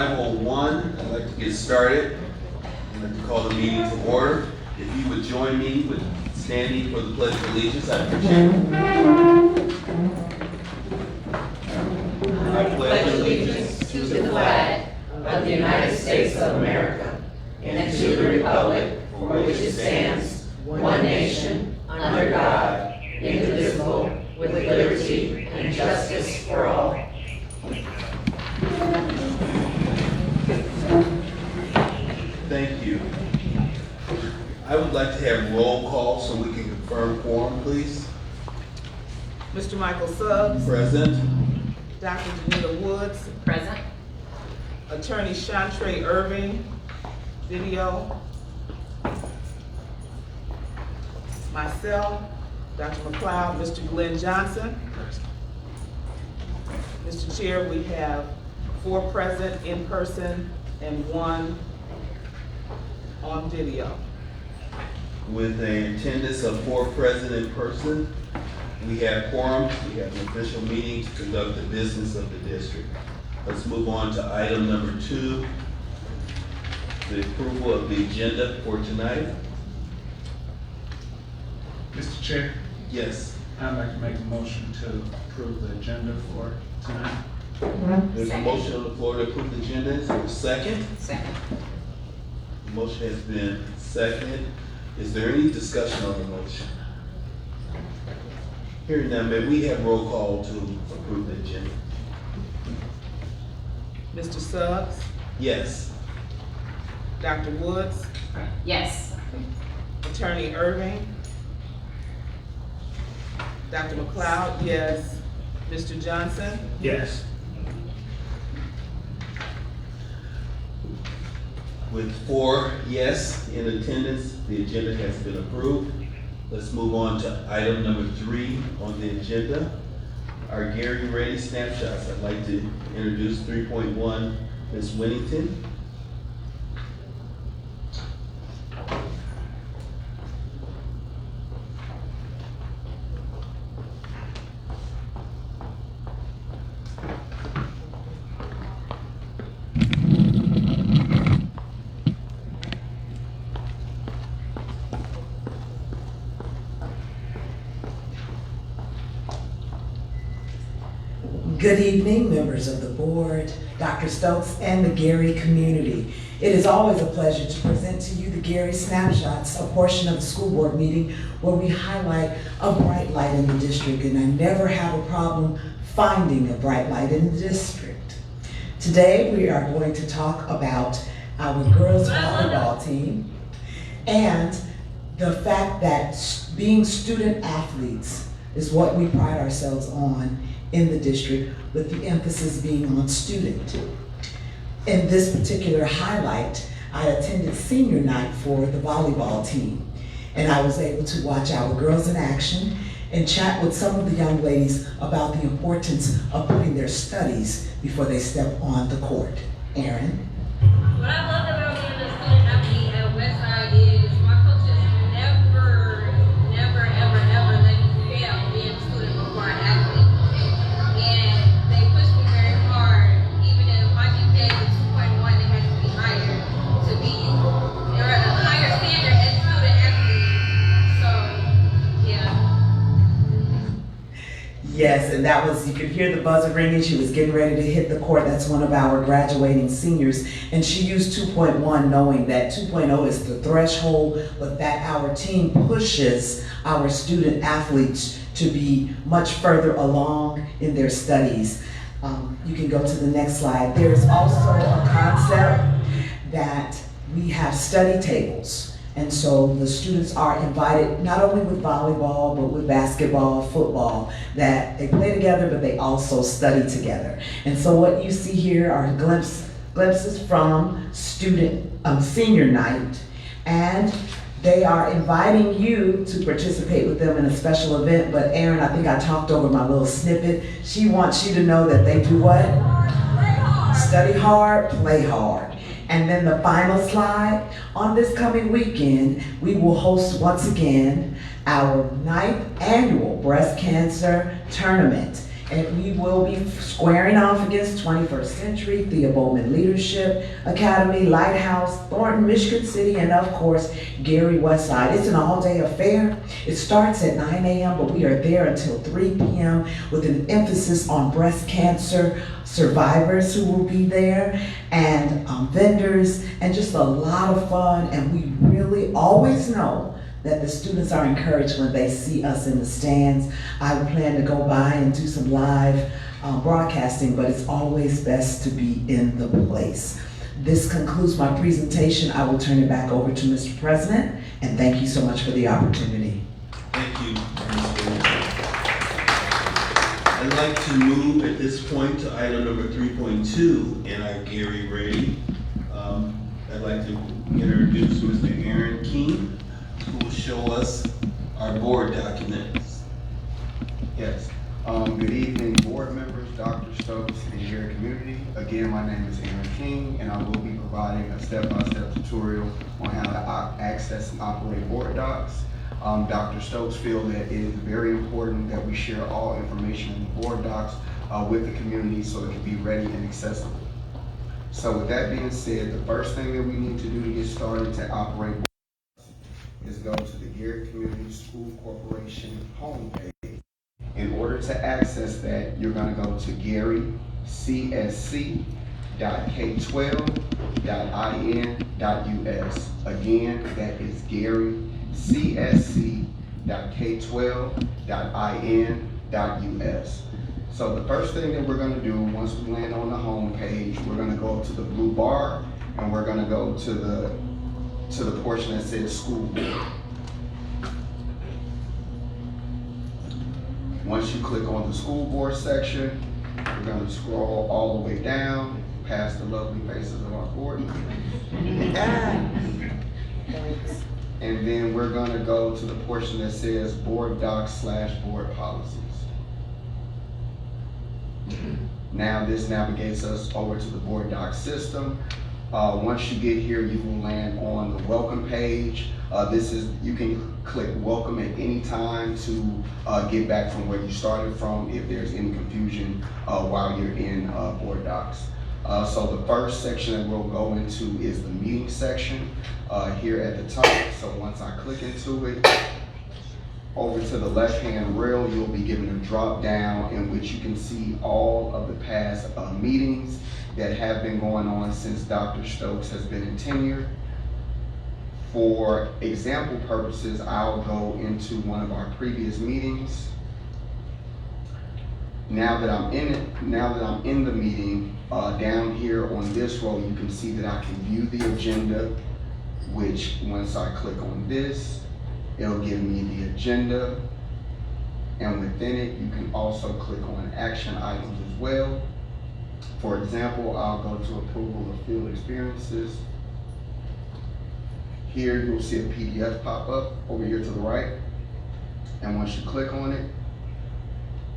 5:01. I'd like to get started. I'd like to call the meeting to order. If you would join me with standing for the Pledge of Allegiance, I'd appreciate it. I pledge allegiance to the flag of the United States of America and to the republic for which it stands, one nation, under God, indivisible, with liberty and justice for all. Thank you. I would like to have roll call so we can confirm quorum, please. Mr. Michael Suggs. Present. Dr. Janita Woods. Present. Attorney Chantre Irving. Video. Myself, Dr. McLeod, Mr. Glenn Johnson. Mr. Chair, we have 4 present in person and 1 on video. With an attendance of 4 present in person, we have quorum. We have an official meeting to conduct the business of the district. Let's move on to item number 2, the approval of the agenda for tonight. Mr. Chair, Yes. I'd like to make a motion to approve the agenda for tonight. There's a motion on the floor to approve the agenda. Is there a second? Second. The motion has been seconded. Is there any discussion on the motion? Hearing none, may we have roll call to approve the agenda? Mr. Suggs, Yes. Dr. Woods, Yes. Attorney Irving, Dr. McLeod, yes. Mr. Johnson, Yes. With 4 yes in attendance, the agenda has been approved. Let's move on to item number 3 on the agenda. Our Gary Ready snapshots. I'd like to introduce 3.1, Ms. Winnington. Good evening, members of the board, Dr. Stokes, and the Gary community. It is always a pleasure to present to you the Gary Snapshots, a portion of the school board meeting where we highlight a bright light in the district, and I never have a problem finding a bright light in the district. Today, we are going to talk about our girls volleyball team and the fact that being student athletes is what we pride ourselves on in the district, with the emphasis being on student. In this particular highlight, I attended senior night for the volleyball team, and I was able to watch our girls in action and chat with some of the young ladies about the importance of putting their studies before they step on the court. Erin? What I loved about being a student athlete at Westside is my coaches never, ever let me fail being a student before an athlete. And they pushed me very hard. Even if my GPA was 2.1, it had to be higher to be, or a higher standard as student athlete. So, yeah. Yes, and that was, you could hear the buzzer ringing. She was getting ready to hit the court. That's one of our graduating seniors. And she used 2.1, knowing that 2.0 is the threshold, but that our team pushes our student athletes to be much further along in their studies. You can go to the next slide. There's also a concept that we have study tables. And so the students are invited, not only with volleyball, but with basketball, football, that they play together, but they also study together. And so what you see here are glimpses from senior night, and they are inviting you to participate with them in a special event. But Erin, I think I talked over my little snippet. She wants you to know that they do what? Study hard, play hard. And then the final slide, on this coming weekend, we will host once again our 9th annual breast cancer tournament. And we will be squaring off against 21st Century, Thea Bowman Leadership Academy, Lighthouse, Thornton, Michigan City, and of course, Gary Westside. It's an all-day affair. It starts at 9 a.m., but we are there until 3 p.m. with an emphasis on breast cancer survivors who will be there, and vendors, and just a lot of fun. And we really always know that the students are encouraged when they see us in the stands. I plan to go by and do some live broadcasting, but it's always best to be in the place. This concludes my presentation. I will turn it back over to Mr. President, and thank you so much for the opportunity. Thank you, Ms. Williams. I'd like to move at this point to item number 3.2 in our Gary Ray. I'd like to introduce Mr. Aaron King, who will show us our board documents. Yes. Good evening, board members, Dr. Stokes, and your community. Again, my name is Aaron King, and I will be providing a step-by-step tutorial on how to access and operate board docs. Dr. Stokes feels that it is very important that we share all information in the board docs with the community so it can be ready and accessible. So with that being said, the first thing that we need to do to get started to operate is go to the Gary Community School Corporation homepage. In order to access that, you're going to go to garycsc.k12.in.us. Again, that is garycsc.k12.in.us. So the first thing that we're going to do once we land on the home page, we're going to go up to the blue bar and we're going to go to the portion that says school board. Once you click on the school board section, we're going to scroll all the way down past the lovely faces of our board. And then we're going to go to the portion that says board docs/board policies. Now this navigates us over to the board doc system. Once you get here, you will land on the welcome page. You can click welcome at any time to get back from where you started from if there's any confusion while you're in board docs. So the first section that we'll go into is the meeting section here at the top. So once I click into it, over to the left-hand rail, you'll be given a drop down in which you can see all of the past meetings that have been going on since Dr. Stokes has been in tenure. For example purposes, I'll go into one of our previous meetings. Now that I'm in the meeting, down here on this row, you can see that I can view the agenda, which once I click on this, it'll give me the agenda. And within it, you can also click on action items as well. For example, I'll go to approval of field experiences. Here you'll see a PDF pop up over here to the right. And once you click on it,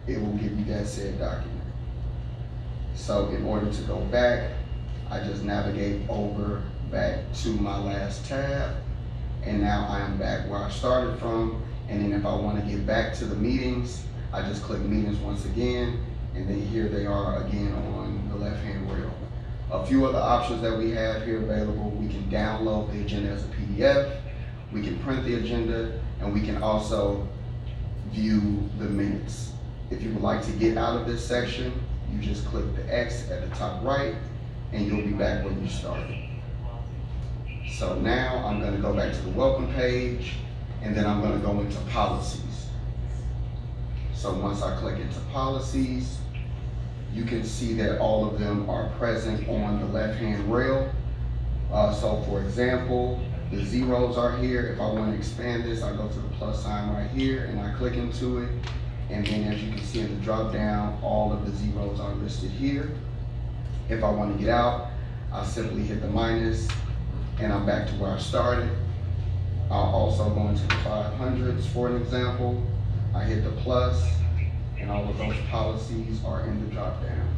it will give you that said document. So in order to go back, I just navigate over back to my last tab. And now I am back where I started from. And then if I want to get back to the meetings, I just click meetings once again. And then here they are again on the left-hand rail. A few other options that we have here available: we can download the agenda as a PDF, we can print the agenda, and we can also view the minutes. If you would like to get out of this section, you just click the X at the top right, and you'll be back where you started. So now I'm going to go back to the welcome page, and then I'm going to go into policies. So once I click into policies, you can see that all of them are present on the left-hand rail. So for example, the zeros are here. If I want to expand this, I go to the plus sign right here and I click into it. And then as you can see in the drop down, all of the zeros are listed here. If I want to get out, I'll simply hit the minus and I'm back to where I started. I'll also go into the 500s for an example. I hit the plus, and all of those policies are in the drop down.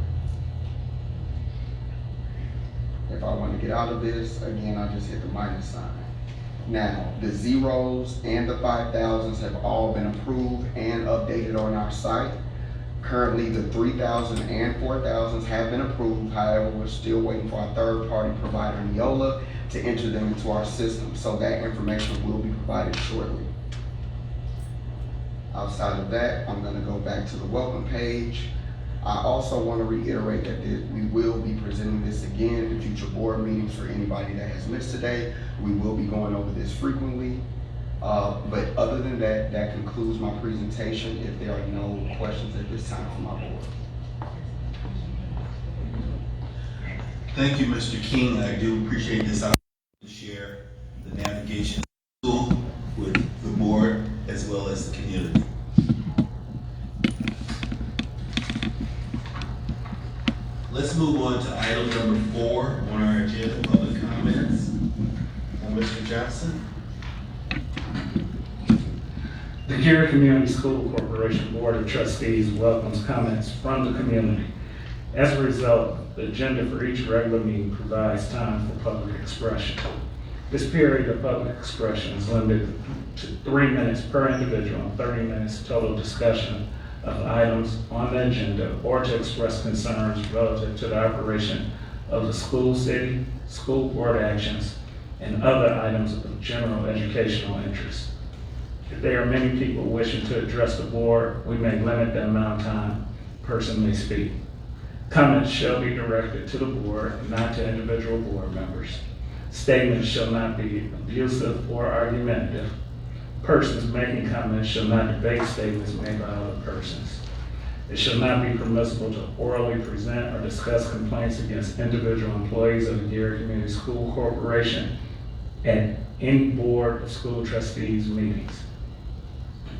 If I want to get out of this, again, I just hit the minus sign. Now, the zeros and the 5,000s have all been approved and updated on our site. Currently, the 3,000 and 4,000s have been approved. However, we're still waiting for our third-party provider, Neola, to enter them into our system. So that information will be provided shortly. Outside of that, I'm gonna go back to the welcome page. I also want to reiterate that we will be presenting this again in future board meetings for anybody that has missed today. We will be going over this frequently. But other than that, that concludes my presentation. If there are no questions at this time from my board. Thank you, Mr. King. I do appreciate this opportunity to share the navigation tool with the board as well as the community. Let's move on to item number 4 on our agenda, public comments. Mr. Johnson. The Gary Community School Corporation Board of Trustees welcomes comments from the community. As a result, the agenda for each regular meeting provides time for public expression. This period of public expression is limited to 3 minutes per individual and 30 minutes total discussion of items on the agenda or to express concerns relative to the operation of the school, city, school board actions, and other items of general educational interest. If there are many people wishing to address the board, we may limit the amount of time a person may speak. Comments shall be directed to the board and not to individual board members. Statements shall not be abusive or argumentative. Persons making comments shall not debate statements made by other persons. It shall not be permissible to orally present or discuss complaints against individual employees of the Gary Community School Corporation at any board of school trustees meetings.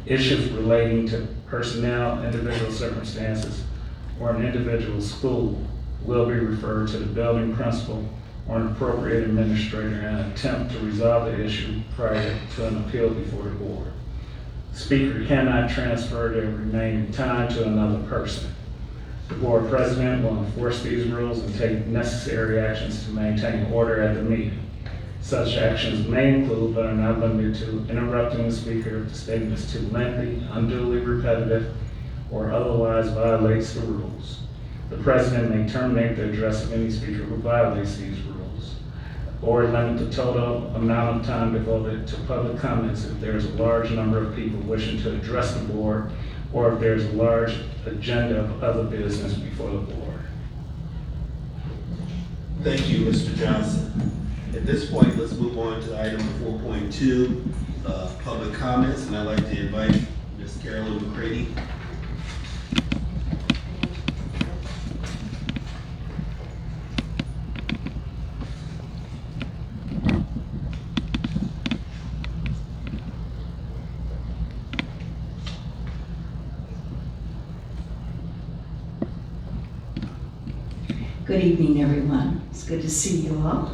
Issues relating to personnel, individual circumstances, or an individual school will be referred to the building principal or an appropriate administrator in an attempt to resolve the issue prior to an appeal before the board. Speaker cannot transfer their remaining time to another person. The board president will enforce these rules and take necessary actions to maintain order at the meeting. Such actions may include, but are not limited to, interrupting the speaker if the statement is too lengthy, unduly repetitive, or otherwise violates the rules. The president may terminate the address of any speaker who violates these rules, or limit the total amount of time devoted to public comments if there is a large number of people wishing to address the board, or if there is a large agenda of other business before the board. Thank you, Mr. Johnson. At this point, let's move on to item 4.2, public comments, and I'd like to invite Ms. Carolyn McCready. Good evening, everyone. It's good to see you all.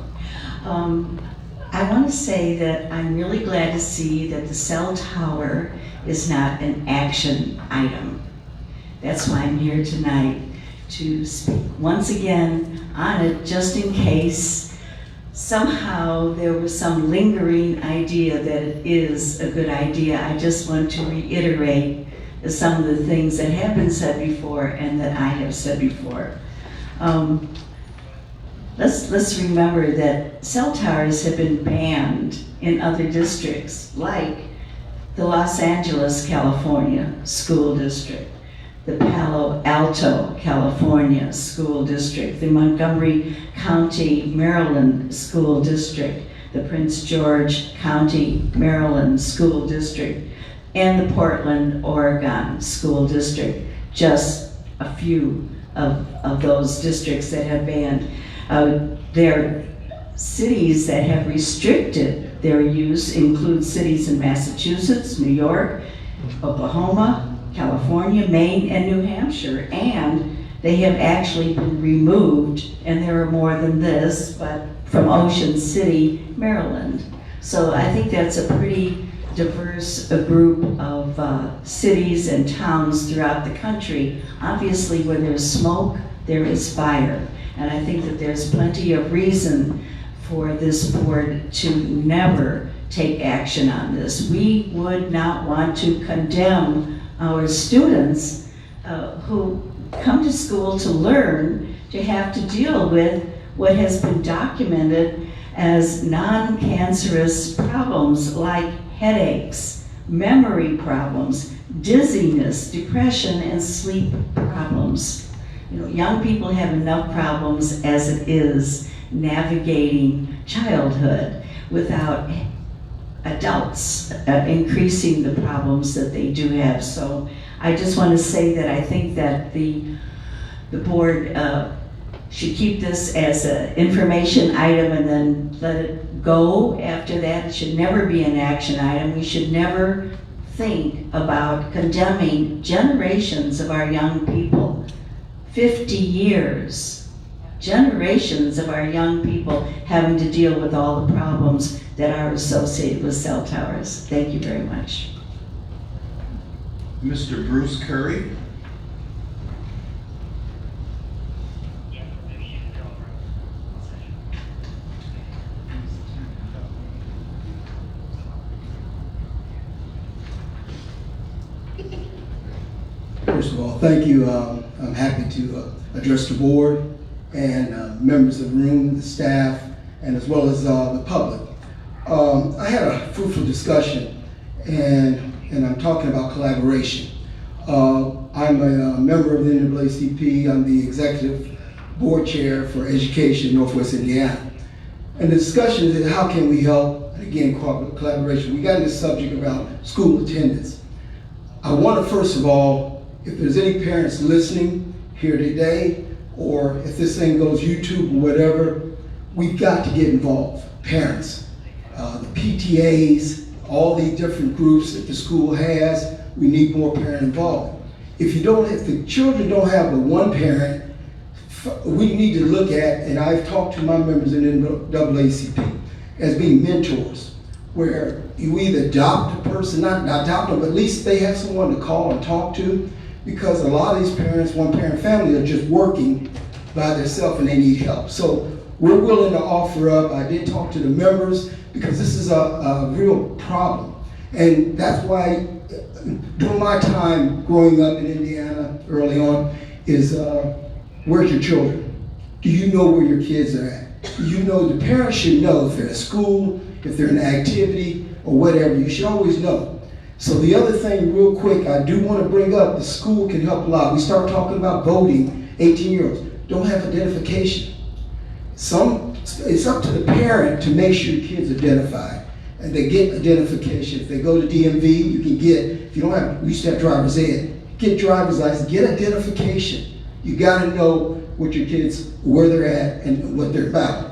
I want to say that I'm really glad to see that the cell tower is not an action item. That's why I'm here tonight, to speak once again on it, just in case somehow there was some lingering idea that it is a good idea. I just want to reiterate some of the things that have been said before and that I have said before. Let's remember that cell towers have been banned in other districts, like the Los Angeles, California School District, the Palo Alto, California School District, the Montgomery County, Maryland School District, the Prince George County, Maryland School District, and the Portland, Oregon School District, just a few of those districts that have banned. Their cities that have restricted their use include cities in Massachusetts, New York, Oklahoma, California, Maine, and New Hampshire. And they have actually been removed, and there are more than this, but from Ocean City, Maryland. So I think that's a pretty diverse group of cities and towns throughout the country. Obviously, where there's smoke, there is fire. And I think that there's plenty of reason for this board to never take action on this. We would not want to condemn our students who come to school to learn to have to deal with what has been documented as non-cancerous problems like headaches, memory problems, dizziness, depression, and sleep problems. You know, young people have enough problems as it is navigating childhood without adults increasing the problems that they do have. So I just want to say that I think that the board should keep this as an information item and then let it go after that. It should never be an action item. We should never think about condemning generations of our young people. 50 years, generations of our young people having to deal with all the problems that are associated with cell towers. Thank you very much. Mr. Bruce Curry. First of all, thank you. I'm happy to address the board and members of the room, the staff, and as well as the public. I had a fruitful discussion, and I'm talking about collaboration. I'm a member of the NAACP. I'm the executive board chair for education, Northwest Indiana. And the discussion is how can we help, and again, collaboration. We got into the subject about school attendance. I want to first of all, if there's any parents listening here today, or if this thing goes YouTube or whatever, we've got to get involved. Parents, the PTAs, all the different groups that the school has, we need more parent involvement. If the children don't have but one parent, we need to look at, and I've talked to my members in NAACP, as being mentors, where you either adopt a person, not adopt them, but at least they have someone to call and talk to, because a lot of these parents, one-parent family, are just working by themselves and they need help. So we're willing to offer up. I did talk to the members because this is a real problem. And that's why during my time growing up in Indiana early on is, where's your children? Do you know where your kids are at? Do you know, the parents should know if they're at school, if they're in an activity or whatever, you should always know. So the other thing real quick, I do want to bring up, the school can help a lot. We start talking about voting, 18-year-olds don't have identification. It's up to the parent to make sure your kid's identified and they get identification. If they go to DMV, you can get, if you don't have, we used to have driver's ed, get driver's license, get identification. You got to know what your kids, where they're at and what they're about.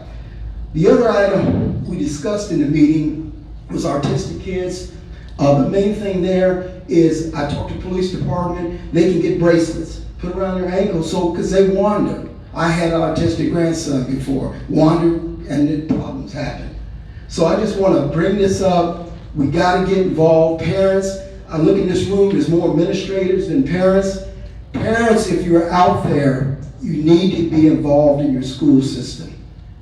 The other item we discussed in the meeting was autistic kids. The main thing there is I talked to the police department, they can get bracelets, put around their ankles, so because they wander. I had an autistic grandson before, wandered, and then problems happen. So I just want to bring this up. We got to get involved. Parents, I look in this room, there's more administrators than parents. Parents, if you're out there, you need to be involved in your school system.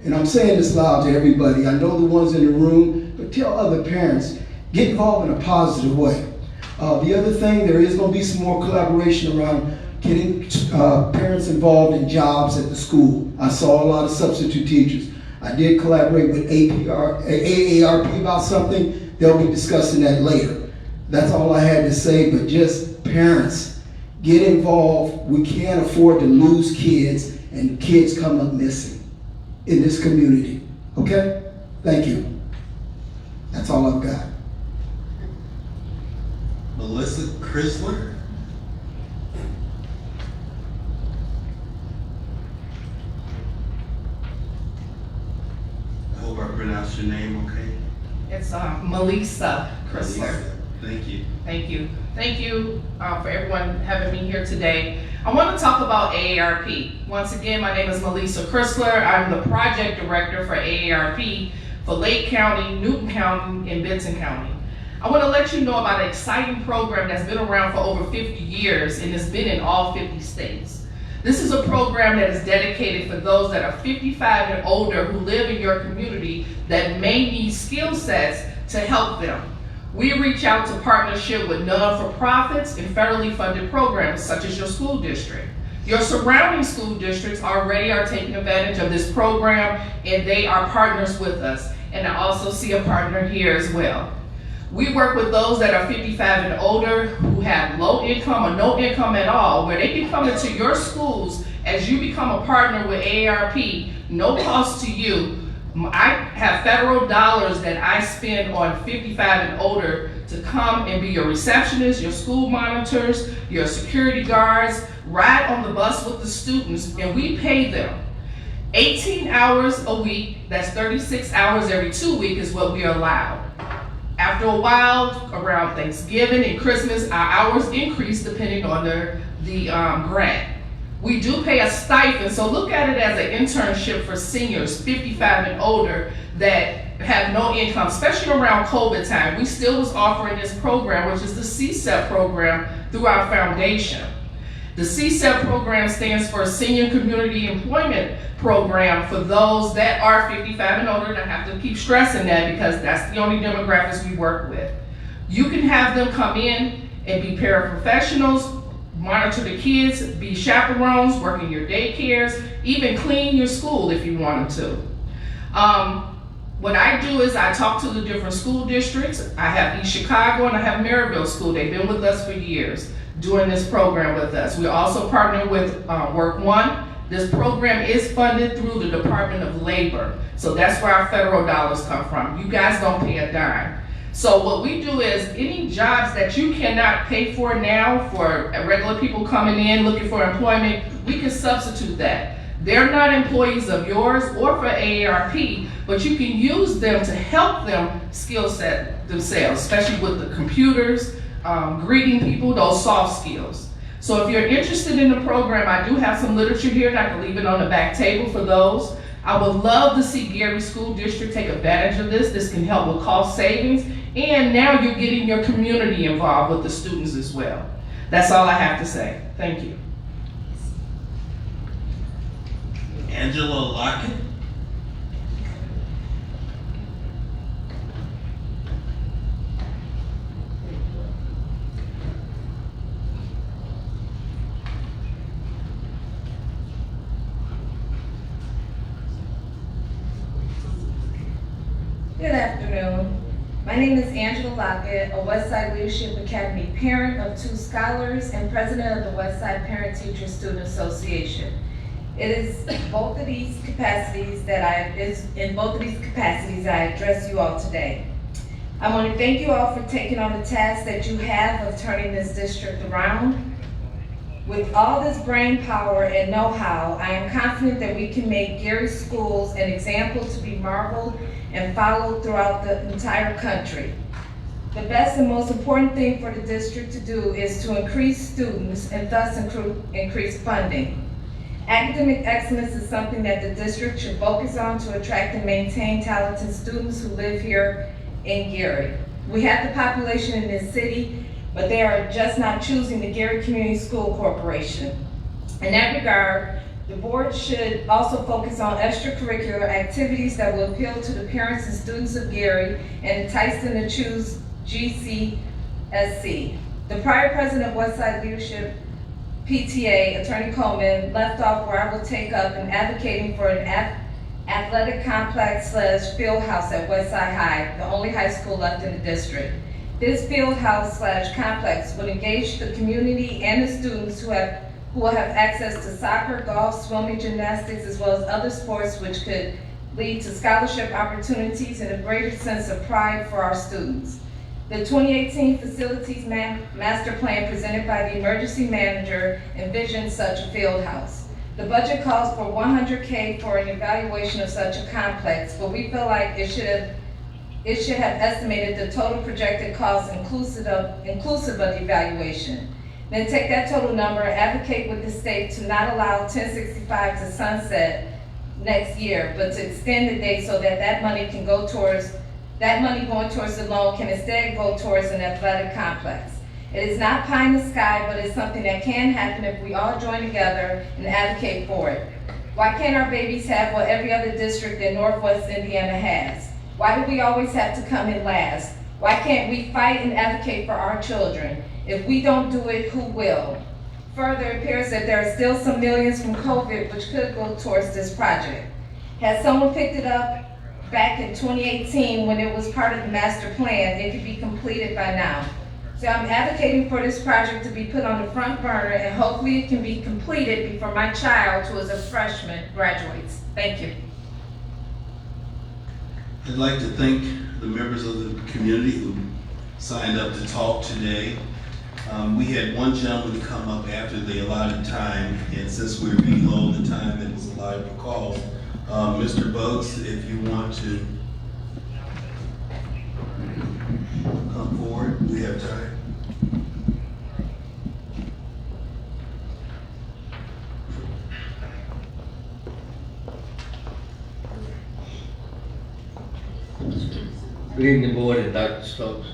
And I'm saying this loud to everybody. I know the ones in the room, but tell other parents, get involved in a positive way. The other thing, there is going to be some more collaboration around getting parents involved in jobs at the school. I saw a lot of substitute teachers. I did collaborate with AARP about something. They'll be discussing that later. That's all I had to say, but just parents, get involved. We can't afford to lose kids and kids come up missing in this community. Okay? Thank you. That's all I've got. Melissa Chrysler. I hope I pronounced your name okay. It's Melissa Chrysler. Melissa, thank you. Thank you. Thank you for everyone having me here today. I want to talk about AARP. Once again, my name is Melissa Chrysler. I'm the project director for AARP for Lake County, Newton County, and Benson County. I want to let you know about an exciting program that's been around for over 50 years and has been in all 50 states. This is a program that is dedicated for those that are 55 and older who live in your community that may need skill sets to help them. We reach out to partnership with non-for-profits and federally funded programs such as your school district. Your surrounding school districts already are taking advantage of this program, and they are partners with us. And I also see a partner here as well. We work with those that are 55 and older who have low income or no income at all, where they can come into your schools as you become a partner with AARP, no cost to you. I have federal dollars that I spend on 55 and older to come and be your receptionists, your school monitors, your security guards, ride on the bus with the students, and we pay them. 18 hours a week, that's 36 hours every 2 weeks is what we are allowed. After a while, around Thanksgiving and Christmas, our hours increase depending on the grant. We do pay a stipend, so look at it as an internship for seniors 55 and older that have no income, especially around COVID time. We still was offering this program, which is the CSEP program, through our foundation. The CSEP program stands for Senior Community Employment Program for those that are 55 and older, and I have to keep stressing that because that's the only demographics we work with. You can have them come in and be paraprofessionals, monitor the kids, be chaperones, work in your daycares, even clean your school if you wanted to. What I do is I talk to the different school districts. I have East Chicago and I have Maryville School. They've been with us for years doing this program with us. We also partner with Work One. This program is funded through the Department of Labor. So that's where our federal dollars come from. You guys don't pay a dime. So what we do is any jobs that you cannot pay for now for regular people coming in looking for employment, we can substitute that. They're not employees of yours or for AARP, but you can use them to help them skill set themselves, especially with the computers, greeting people, those soft skills. So if you're interested in the program, I do have some literature here and I can leave it on the back table for those. I would love to see Gary School District take advantage of this. This can help with cost savings, and now you're getting your community involved with the students as well. That's all I have to say. Thank you. Angela Lockett. Good afternoon. My name is Angela Lockett, a Westside Leadership Academy parent of 2 scholars and president of the Westside Parent Teacher Student Association. It is in both of these capacities I address you all today. I want to thank you all for taking on the task that you have of turning this district around. With all this brain power and know-how, I am confident that we can make Gary schools an example to be marveled and followed throughout the entire country. The best and most important thing for the district to do is to increase students and thus increase funding. Academic excellence is something that the district should focus on to attract and maintain talented students who live here in Gary. We have the population in this city, but they are just not choosing the Gary Community School Corporation. In that regard, the board should also focus on extracurricular activities that will appeal to the parents and students of Gary and entice them to choose GCSC. The prior president of Westside Leadership PTA, Attorney Coleman, left off where I will take up in advocating for an athletic complex / field house at Westside High, the only high school left in the district. This field house / complex would engage the community and the students who will have access to soccer, golf, swimming, gymnastics, as well as other sports, which could lead to scholarship opportunities and a greater sense of pride for our students. The 2018 Facilities Master Plan presented by the emergency manager envisioned such a field house. The budget calls for $100K for an evaluation of such a complex, but we feel like it should have estimated the total projected cost inclusive of the evaluation. Then take that total number, advocate with the state to not allow 1065 to sunset next year, but to extend the date so that that money going towards the loan can instead go towards an athletic complex. It is not pie in the sky, but it's something that can happen if we all join together and advocate for it. Why can't our babies have what every other district in Northwest Indiana has? Why do we always have to come in last? Why can't we fight and advocate for our children? If we don't do it, who will? Further, it appears that there are still some millions from COVID which could go towards this project. Had someone picked it up back in 2018 when it was part of the master plan, it could be completed by now. So I'm advocating for this project to be put on the front burner, and hopefully it can be completed before my child, who is a freshman, graduates. Thank you. I'd like to thank the members of the community who signed up to talk today. We had one gentleman come up after the allotted time, and since we're below the time that was allotted for calls, Mr. Bugs, if you want to come forward, we have time. Good evening, board and Dr. Stokes.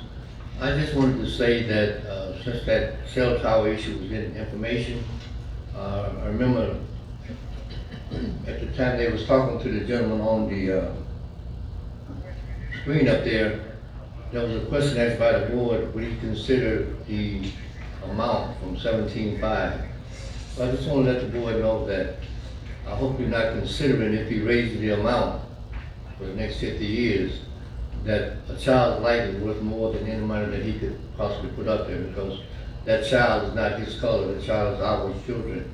I just wanted to say that since that cell tower issue was getting information, I remember at the time they was talking to the gentleman on the screen up there, there was a question asked by the board, would he consider the amount from 17.5? So I just want to let the board know that I hope you're not considering if he raises the amount for the next 50 years, that a child's life is worth more than any money that he could possibly put up there, because that child is not his color, the child is our children.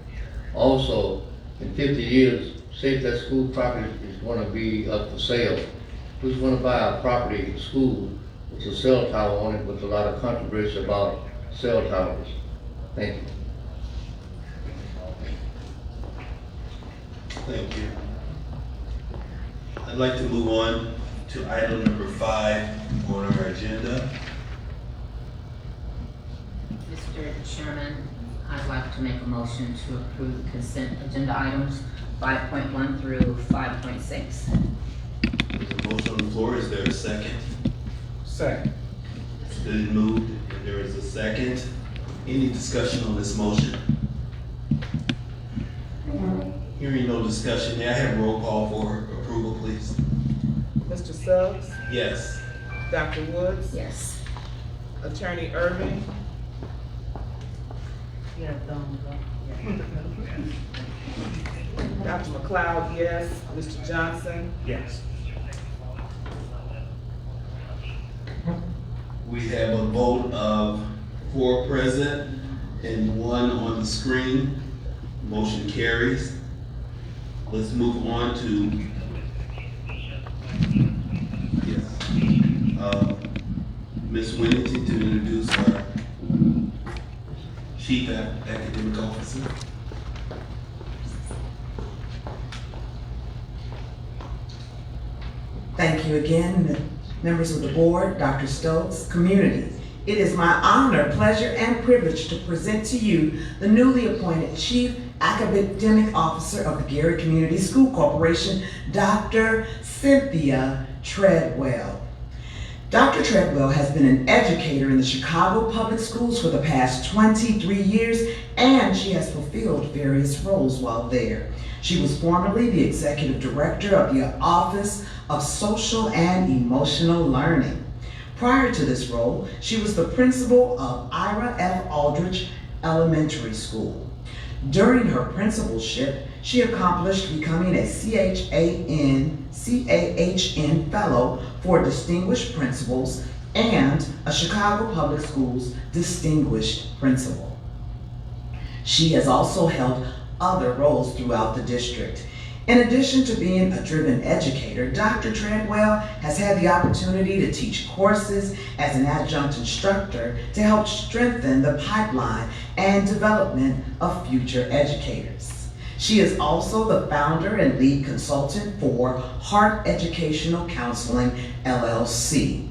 Also, in 50 years, say if that school property is going to be up for sale, who's going to buy a property, school, with a cell tower on it with a lot of controversy about cell towers? Thank you. Thank you. I'd like to move on to item number 5 on our agenda. Mr. Chairman, I'd like to make a motion to approve consent agenda items 5.1 through 5.6. There's a motion on the floor. Is there a second? Second. It's been moved and there is a second. Any discussion on this motion? Hearing no discussion, may I have a roll call for approval, please? Mr. Suggs, Yes. Dr. Woods, Yes. Attorney Irving, Dr. McLeod, yes, Mr. Johnson, Yes. We have a vote of 4 present and 1 on the screen. Motion carries. Let's move on to Ms. Winnington to introduce our Chief Academic Officer. Thank you again, members of the board, Dr. Stokes, community. It is my honor, pleasure, and privilege to present to you the newly appointed Chief Academic Officer of the Gary Community School Corporation, Dr. Cynthia Treadwell. Dr. Treadwell has been an educator in the Chicago Public Schools for the past 23 years, and she has fulfilled various roles while there. She was formerly the Executive Director of the Office of Social and Emotional Learning. Prior to this role, she was the principal of Ira F. Aldrich Elementary School. During her principalship, she accomplished becoming a CAHN Fellow for Distinguished Principals and a Chicago Public Schools Distinguished Principal. She has also held other roles throughout the district. In addition to being a driven educator, Dr. Treadwell has had the opportunity to teach courses as an adjunct instructor to help strengthen the pipeline and development of future educators. She is also the founder and lead consultant for Heart Educational Counseling, LLC.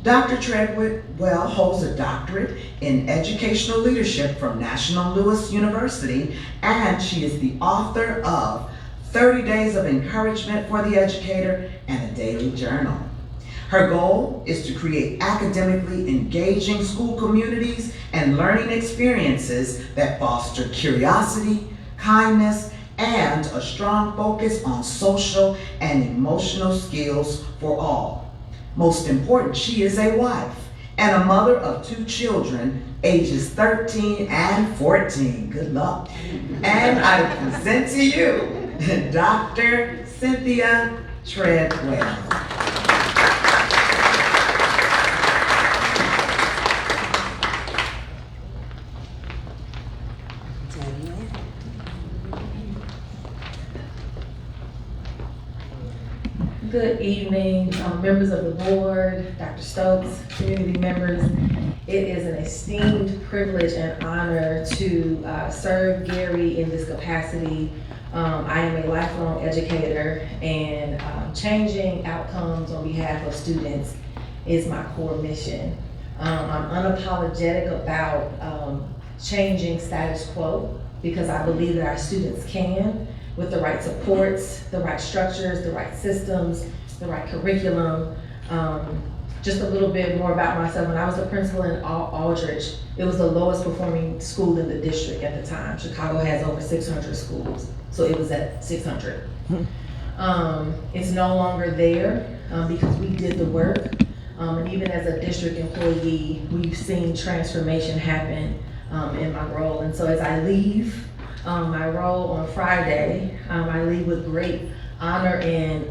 Dr. Treadwell holds a doctorate in educational leadership from National Louis University, and she is the author of 30 Days of Encouragement for the Educator and a Daily Journal. Her goal is to create academically engaging school communities and learning experiences that foster curiosity, kindness, and a strong focus on social and emotional skills for all. Most important, she is a wife and a mother of 2 children, ages 13 and 14. Good luck. And I present to you Dr. Cynthia Treadwell. Good evening, members of the board, Dr. Stokes, community members. It is an esteemed privilege and honor to serve Gary in this capacity. I am a lifelong educator, and changing outcomes on behalf of students is my core mission. I'm unapologetic about changing status quo because I believe that our students can, with the right supports, the right structures, the right systems, the right curriculum. Just a little bit more about myself. When I was the principal in Aldrich, it was the lowest performing school in the district at the time. Chicago has over 600 schools, so it was at 600. It's no longer there because we did the work. And even as a district employee, we've seen transformation happen in my role. And so as I leave my role on Friday, I leave with great honor and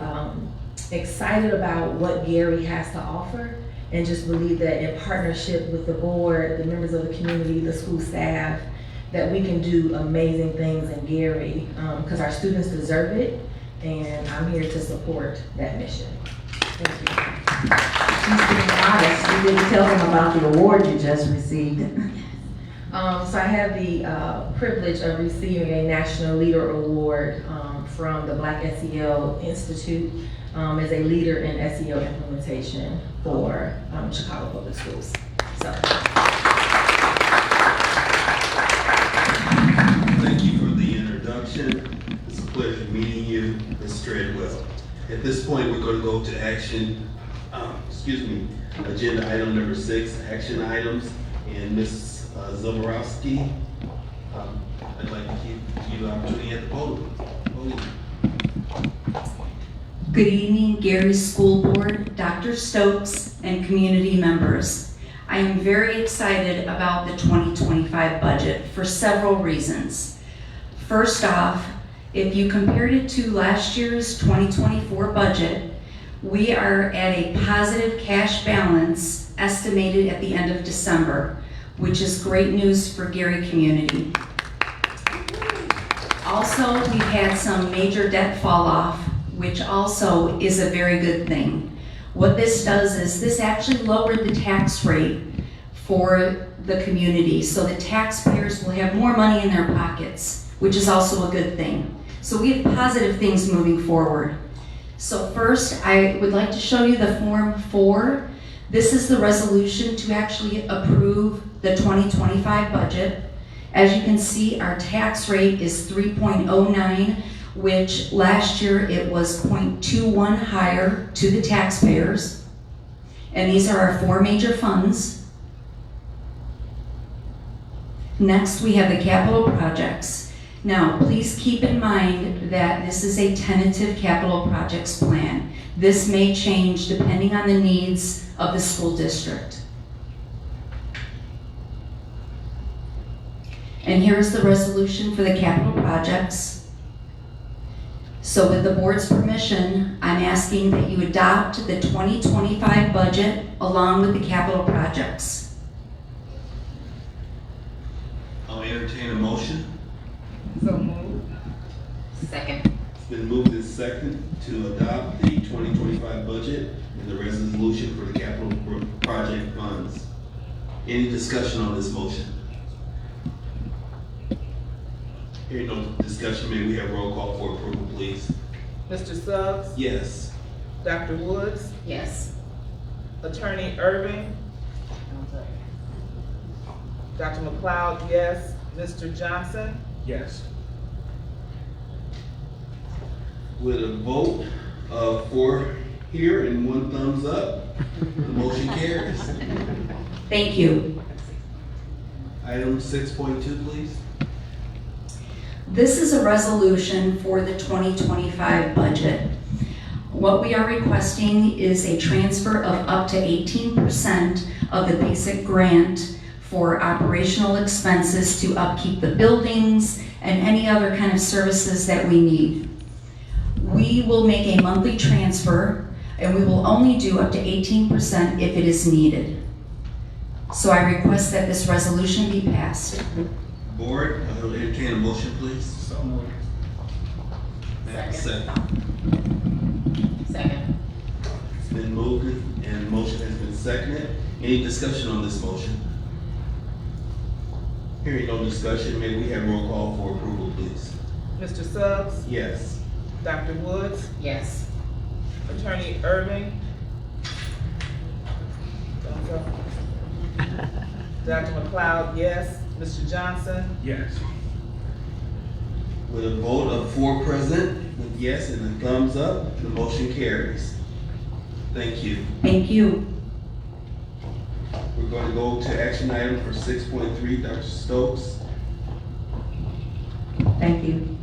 excited about what Gary has to offer, and just believe that in partnership with the board, the members of the community, the school staff, that we can do amazing things in Gary, because our students deserve it, and I'm here to support that mission. Thank you. She's being modest. You didn't tell them about the award you just received. So I have the privilege of receiving a National Leader Award from the Black SEL Institute as a leader in SEL implementation for Chicago Public Schools. So. Thank you for the introduction. It's a pleasure meeting you, Ms. Treadwell. At this point, we're going to go to agenda item number 6, action items, and Ms. Zaborowski, I'd like to give you the opportunity at the podium. Good evening, Gary School Board, Dr. Stokes, and community members. I am very excited about the 2025 budget for several reasons. First off, if you compared it to last year's 2024 budget, we are at a positive cash balance estimated at the end of December, which is great news for Gary community. Also, we've had some major debt fall off, which also is a very good thing. What this does is this actually lowered the tax rate for the community, so the taxpayers will have more money in their pockets, which is also a good thing. So we have positive things moving forward. So first, I would like to show you the Form 4. This is the resolution to actually approve the 2025 budget. As you can see, our tax rate is 3.09, which last year it was 0.21 higher to the taxpayers. And these are our 4 major funds. Next, we have the capital projects. Now, please keep in mind that this is a tentative capital projects plan. This may change depending on the needs of the school district. And here's the resolution for the capital projects. So with the board's permission, I'm asking that you adopt the 2025 budget along with the capital projects. I'll entertain a motion. So moved. Second. It's been moved and second to adopt the 2025 budget and the resolution for the capital project funds. Any discussion on this motion? Hearing no discussion, may we have roll call for approval, please? Mr. Suggs? Yes. Dr. Woods? Yes. Attorney Irving? Dr. McLeod, yes. Mr. Johnson? Yes. With a vote of 4 here and 1 thumbs up, the motion carries. Thank you. Item 6.2, please. This is a resolution for the 2025 budget. What we are requesting is a transfer of up to 18% of the basic grant for operational expenses to upkeep the buildings and any other kind of services that we need. We will make a monthly transfer, and we will only do up to 18% if it is needed. So I request that this resolution be passed. Board, I will entertain a motion, please. So moved. Second. Second. It's been moved and the motion has been seconded. Any discussion on this motion? Hearing no discussion, may we have roll call for approval, please? Mr. Suggs, Yes. Dr. Woods, Yes. Attorney Irving. Dr. McLeod, yes. Mr. Johnson, Yes. With a vote of 4 present, with yes and a thumbs up, the motion carries. Thank you. Thank you. We're going to go to action item for 6.3, Dr. Stokes. Thank you.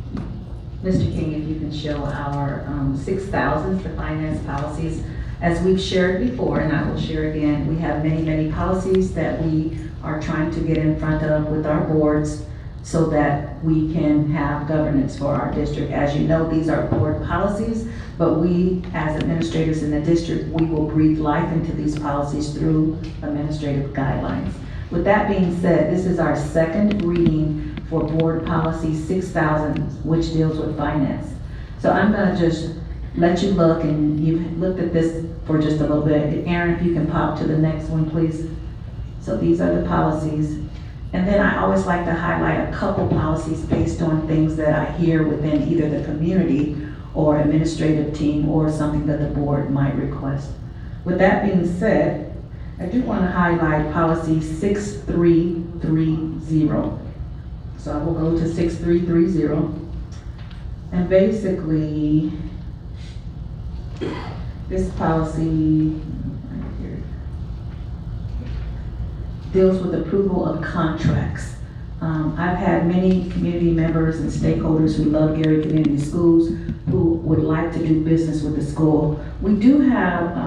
Mr. King, if you can show our 6,000 for finance policies. As we've shared before, and I will share again, we have many, many policies that we are trying to get in front of with our boards so that we can have governance for our district. As you know, these are board policies, but we, as administrators in the district, we will breathe life into these policies through administrative guidelines. With that being said, this is our second reading for Board Policy 6000, which deals with finance. So I'm gonna just let you look, and you've looked at this for just a little bit. Aaron, if you can pop to the next one, please. So these are the policies. And then I always like to highlight a couple policies based on things that I hear within either the community or administrative team or something that the board might request. With that being said, I do want to highlight policy 6330. So I will go to 6330. And basically, this policy deals with approval of contracts. I've had many community members and stakeholders who love Gary Community Schools who would like to do business with the school. We do have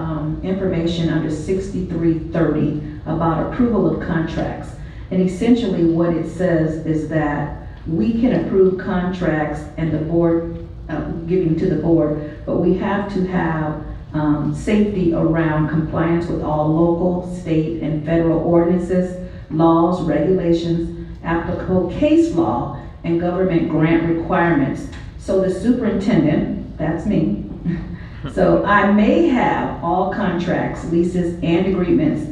information under 6330 about approval of contracts. And essentially what it says is that we can approve contracts and the board, giving to the board, but we have to have safety around compliance with all local, state, and federal ordinances, laws, regulations, applicable case law, and government grant requirements. So the superintendent, that's me, so I may have all contracts, leases, and agreements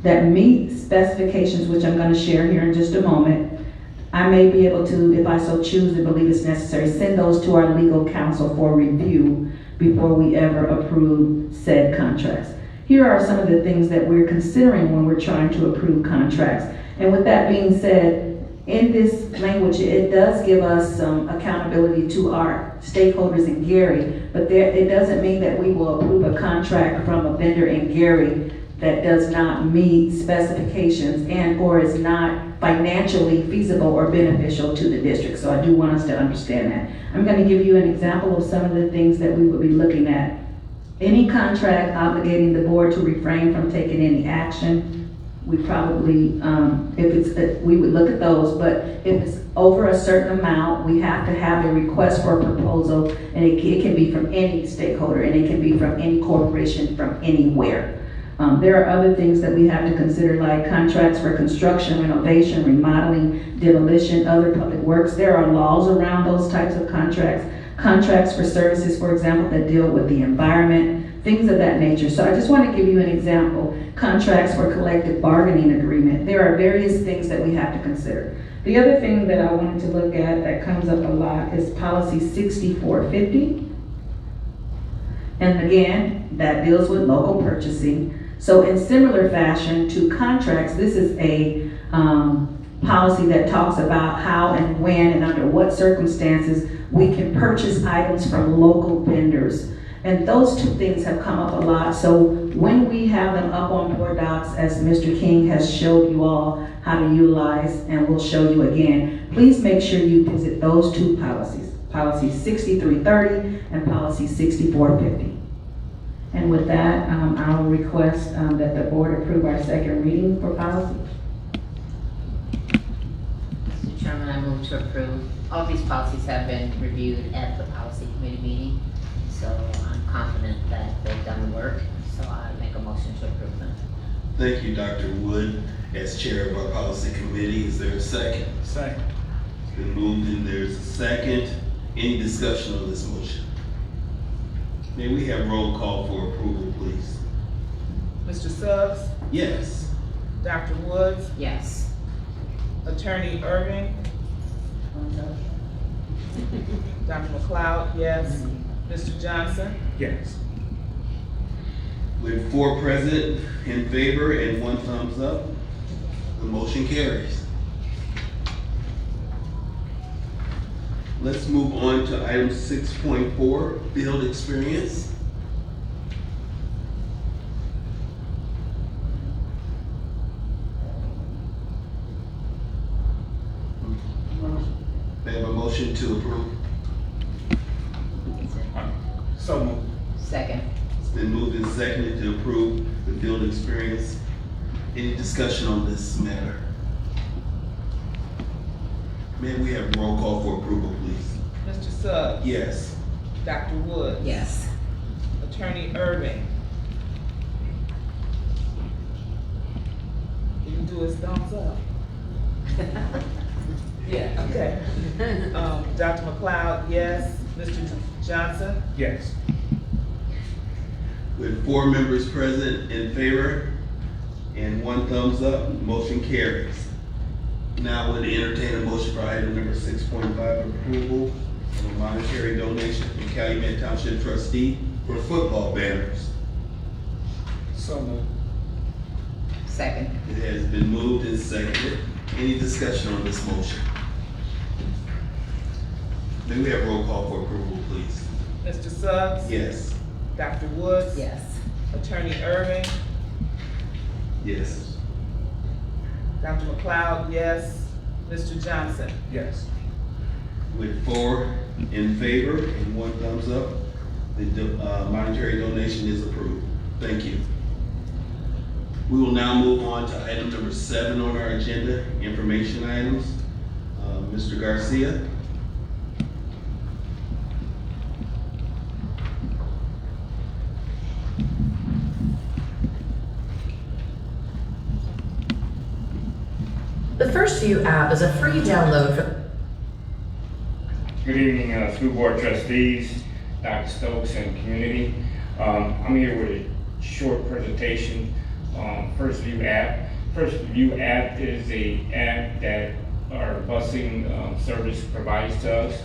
that meet specifications, which I'm going to share here in just a moment. I may be able to, if I so choose and believe it's necessary, send those to our legal counsel for review before we ever approve said contracts. Here are some of the things that we're considering when we're trying to approve contracts. And with that being said, in this language, it does give us some accountability to our stakeholders in Gary, but it doesn't mean that we will approve a contract from a vendor in Gary that does not meet specifications and or is not financially feasible or beneficial to the district. So I do want us to understand that. I'm going to give you an example of some of the things that we will be looking at. Any contract obligating the board to refrain from taking any action, we probably, we would look at those, but if it's over a certain amount, we have to have a request for a proposal, and it can be from any stakeholder, and it can be from any corporation from anywhere. There are other things that we have to consider, like contracts for construction, renovation, remodeling, demolition, other public works. There are laws around those types of contracts. Contracts for services, for example, that deal with the environment, things of that nature. So I just want to give you an example. Contracts for collective bargaining agreement. There are various things that we have to consider. The other thing that I wanted to look at that comes up a lot is policy 6450. And again, that deals with local purchasing. So in similar fashion to contracts, this is a policy that talks about how and when and under what circumstances we can purchase items from local vendors. And those two things have come up a lot. So when we have them up on board docs, as Mr. King has showed you all how to utilize, and we'll show you again, please make sure you visit those two policies, policy 6330 and policy 6450. And with that, I'll request that the board approve our second reading for policy. Mr. Chairman, I move to approve. All these policies have been reviewed at the policy committee meeting, so I'm confident that they've done the work, so I make a motion to approve them. Thank you, Dr. Wood. As chair of our policy committee, is there a second? Second. It's been moved and there's a second. Any discussion on this motion? May we have roll call for approval, please? Mr. Suggs, Yes. Dr. Woods, Yes. Attorney Irving, Dr. McLeod, yes. Mr. Johnson, Yes. With 4 present in favor and 1 thumbs up, the motion carries. Let's move on to item 6.4, field experience. May I have a motion to approve? So moved. Second. It's been moved and seconded to approve the field experience. Any discussion on this matter? May we have roll call for approval, please? Mr. Suggs, Yes. Dr. Woods, Yes. Attorney Irving. Can you do his thumbs up? Yeah, okay. Dr. McLeod, yes. Mr. Johnson, Yes. With 4 members present in favor and 1 thumbs up, motion carries. Now I would entertain a motion for item number 6.5, approval of a monetary donation from Calumet Township trustee for football banners. So moved. Second. It has been moved and seconded. Any discussion on this motion? May we have roll call for approval, please? Mr. Suggs, Yes. Dr. Woods, Yes. Attorney Irving, Yes. Dr. McLeod, yes. Mr. Johnson, Yes. With 4 in favor and 1 thumbs up, the monetary donation is approved. Thank you. We will now move on to item number 7 on our agenda, information items. Mr. Garcia? The First View app is a free download for Good evening, school board trustees, Dr. Stokes and community. I'm here with a short presentation on First View app. First View app is a app that our busing service provides to us.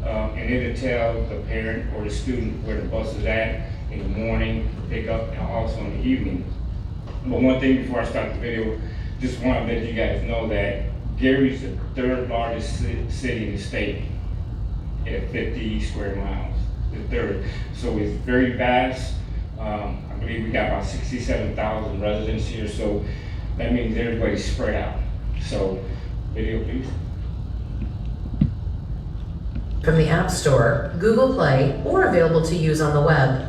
And it'll tell the parent or the student where the bus is at in the morning, pick up, and also in the evening. But one thing before I start the video, just want to let you guys know that Gary's the 3rd largest city in the state at 50 square miles, the 3rd. So it's very vast. I believe we got about 67,000 residents here, so that means everybody's spread out. So, video please. from the App Store, Google Play, or available to use on the web.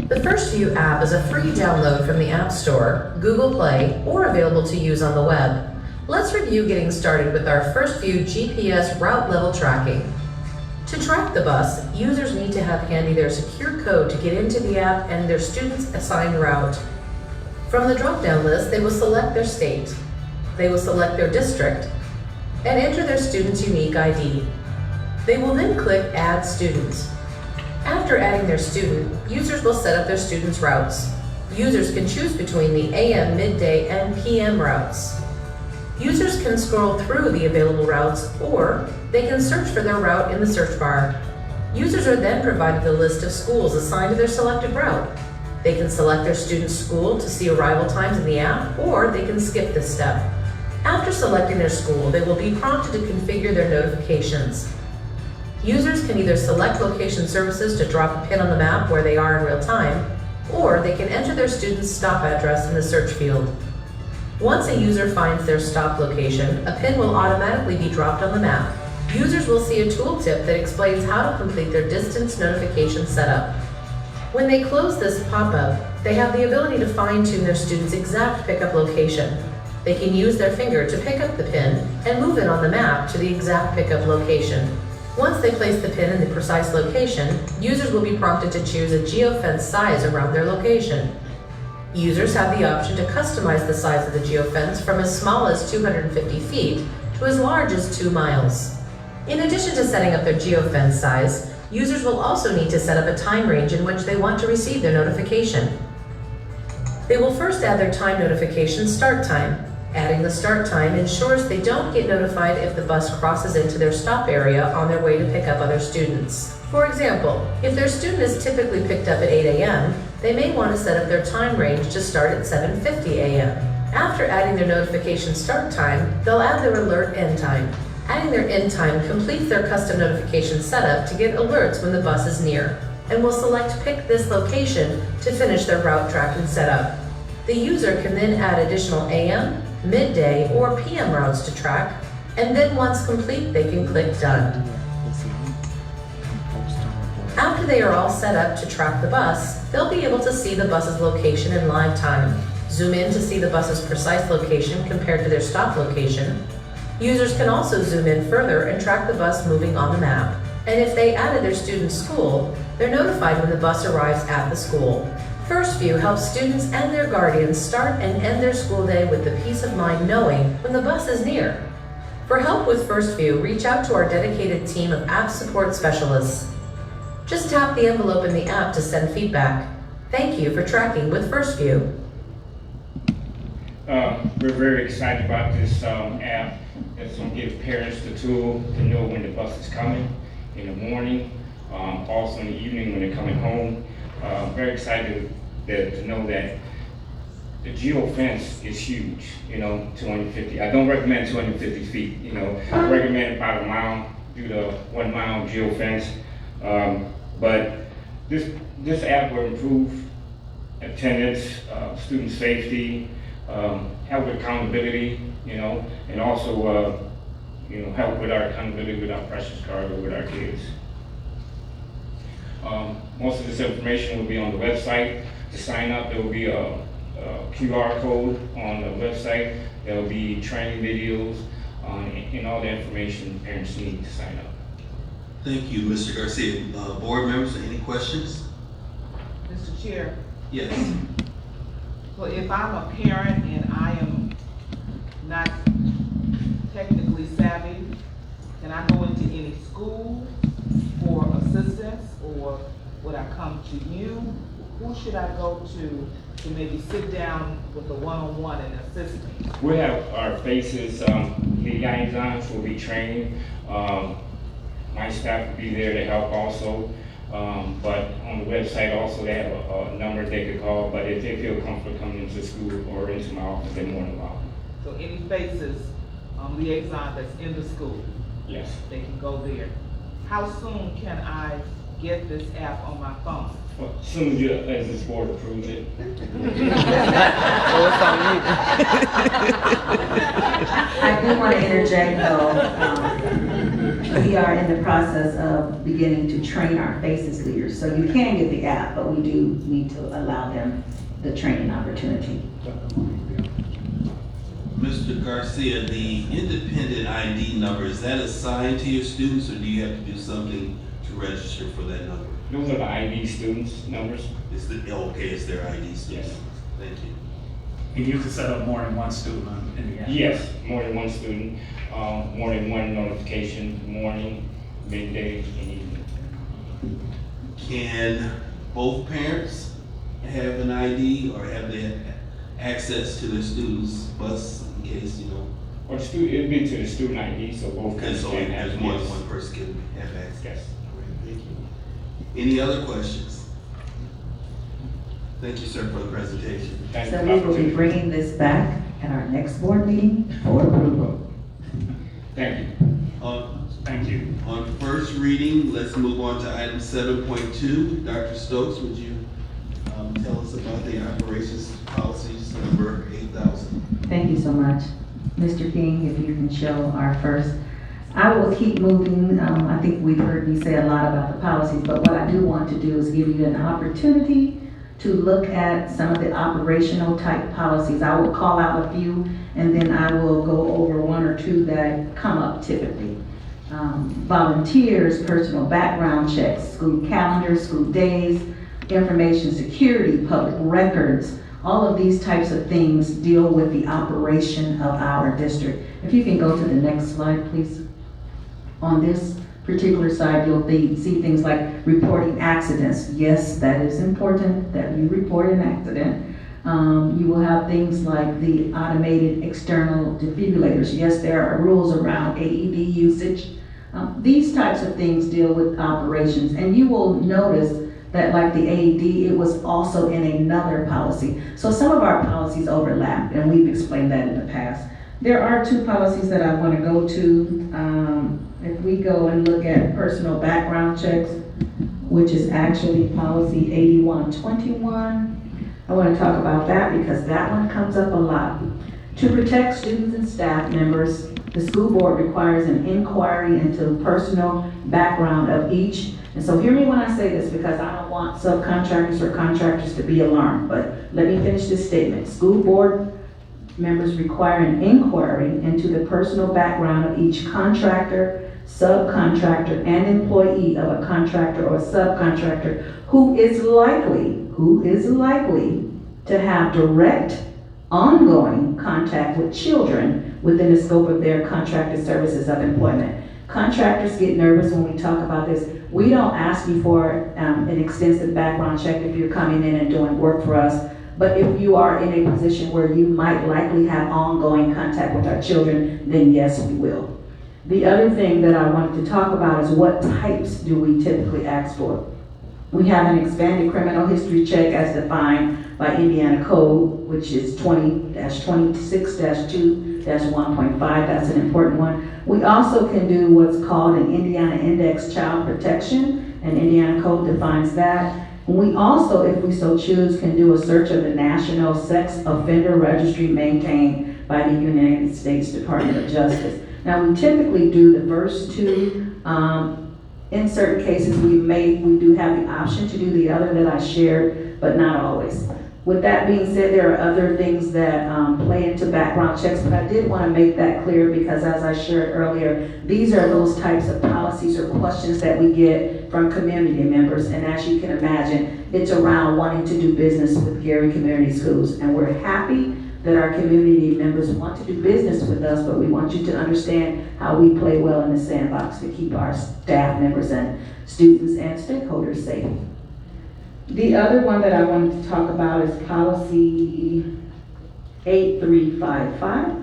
The First View app is a free download from the App Store, Google Play, or available to use on the web. Let's review getting started with our First View GPS route level tracking. To track the bus, users need to have handy their secure code to get into the app and their student's assigned route. From the drop-down list, they will select their state, they will select their district, and enter their student's unique ID. They will then click Add Student. After adding their student, users will set up their student's routes. Users can choose between the AM, midday, and PM routes. Users can scroll through the available routes, or they can search for their route in the search bar. Users are then provided a list of schools assigned to their selected route. They can select their student's school to see arrival times in the app, or they can skip this step. After selecting their school, they will be prompted to configure their notifications. Users can either select location services to drop a pin on the map where they are in real time, or they can enter their student's stop address in the search field. Once a user finds their stop location, a pin will automatically be dropped on the map. Users will see a tooltip that explains how to complete their distance notification setup. When they close this pop-up, they have the ability to fine-tune their student's exact pickup location. They can use their finger to pick up the pin and move it on the map to the exact pickup location. Once they place the pin in the precise location, users will be prompted to choose a geofence size around their location. Users have the option to customize the size of the geofence from as small as 250 feet to as large as 2 miles. In addition to setting up their geofence size, users will also need to set up a time range in which they want to receive their notification. They will first add their time notification start time. Adding the start time ensures they don't get notified if the bus crosses into their stop area on their way to pick up other students. For example, if their student is typically picked up at 8 a.m., they may want to set up their time range to start at 7:50 a.m. After adding their notification start time, they'll add their alert end time. Adding their end time completes their custom notification setup to get alerts when the bus is near, and will select pick this location to finish their route tracking setup. The user can then add additional AM, midday, or PM routes to track, and then once complete, they can click done. After they are all set up to track the bus, they'll be able to see the bus's location in live time, zoom in to see the bus's precise location compared to their stop location. Users can also zoom in further and track the bus moving on the map. And if they added their student's school, they're notified when the bus arrives at the school. First View helps students and their guardians start and end their school day with the peace of mind knowing when the bus is near. For help with First View, reach out to our dedicated team of app support specialists. Just tap the envelope in the app to send feedback. Thank you for tracking with First View. We're very excited about this app. It's going to give parents the tool to know when the bus is coming in the morning, also in the evening when they're coming home. Very excited to know that the geofence is huge, 250. I don't recommend 250 feet, I recommend about a mile, do the 1 mile geofence. But this app will improve attendance, student safety, help with accountability, and also, help with our accountability with our precious cargo with our kids. Most of this information will be on the website. To sign up, there will be a QR code on the website. There will be training videos and all the information parents need to sign up. Thank you, Mr. Garcia. Board members, any questions? Mr. Chair, Yes. so if I'm a parent and I am not technically savvy, can I go into any school for assistance, or would I come to you? Who should I go to maybe sit down with a one-on-one and assist me? We have our faces, the liaisons will be training. My staff will be there to help also. But on the website also they have a number they could call, but if they feel comfortable coming into school or into my office, they're more than welcome. So any faces, liaison that's in the school? Yes. They can go there. How soon can I get this app on my phone? Well, as soon as this board approves it. I do want to interject though, we are in the process of beginning to train our FACES leaders. So you can get the app, but we do need to allow them the training opportunity. Mr. Garcia, the independent ID number, is that assigned to your students, or do you have to do something to register for that number? Those are the ID students' numbers. It's their ID students. Yes. Thank you. And you can set up more than one student in the app? Yes, more than one student, more than one notification, morning, midday, and evening. Can both parents have an ID, or have they access to their student's bus in case, Or it'd be to the student ID, so both Okay, parents so can have. there's more than yes. one person can have access. Yes. All right, thank you. Any other questions? Thank you, sir, for the presentation. Thank So you. we will be bringing this back at our next board meeting for approval. Thank you. Thank you. On first reading, let's move on to item 7.2. Dr. Stokes, would you tell us about the operations policies number 8,000? Thank you so much. Mr. King, if you can show our first I will keep moving. I think we've heard me say a lot about the policies, but what I do want to do is give you an opportunity to look at some of the operational type policies. I will call out a few, and then I will go over one or two that come up typically. Volunteers, personal background checks, school calendars, school days, information security, public records. All of these types of things deal with the operation of our district. If you can go to the next slide, please. On this particular side, you'll see things like reporting accidents. Yes, that is important that you report an accident. You will have things like the automated external defibrillators. Yes, there are rules around AED usage. These types of things deal with operations, and you will notice that like the AED, it was also in another policy. So some of our policies overlap, and we've explained that in the past. There are two policies that I want to go to. If we go and look at personal background checks, which is actually policy 8121, I want to talk about that because that one comes up a lot. To protect students and staff members, the school board requires an inquiry into personal background of each. And so hear me when I say this, because I don't want subcontractors or contractors to be alarmed, but let me finish this statement. School board members require an inquiry into the personal background of each contractor, subcontractor, and employee of a contractor or subcontractor who is likely to have direct, ongoing contact with children within the scope of their contracted services of employment. Contractors get nervous when we talk about this. We don't ask you for an extensive background check if you're coming in and doing work for us. But if you are in a position where you might likely have ongoing contact with our children, then yes, we will. The other thing that I wanted to talk about is what types do we typically ask for? We have an expanded criminal history check as defined by Indiana Code, which is 20-26-2-1.5. That's an important one. We also can do what's called an Indiana Index Child Protection, and Indiana Code defines that. We also, if we so choose, can do a search of the National Sex Offender Registry maintained by the United States Department of Justice. Now, we typically do the first two. In certain cases, we do have the option to do the other that I shared, but not always. With that being said, there are other things that play into background checks, but I did want to make that clear because as I shared earlier, these are those types of policies or questions that we get from community members, and as you can imagine, it's around wanting to do business with Gary Community Schools, and we're happy that our community members want to do business with us, but we want you to understand how we play well in the sandbox to keep our staff members and students and stakeholders safe. The other one that I wanted to talk about is policy 8355.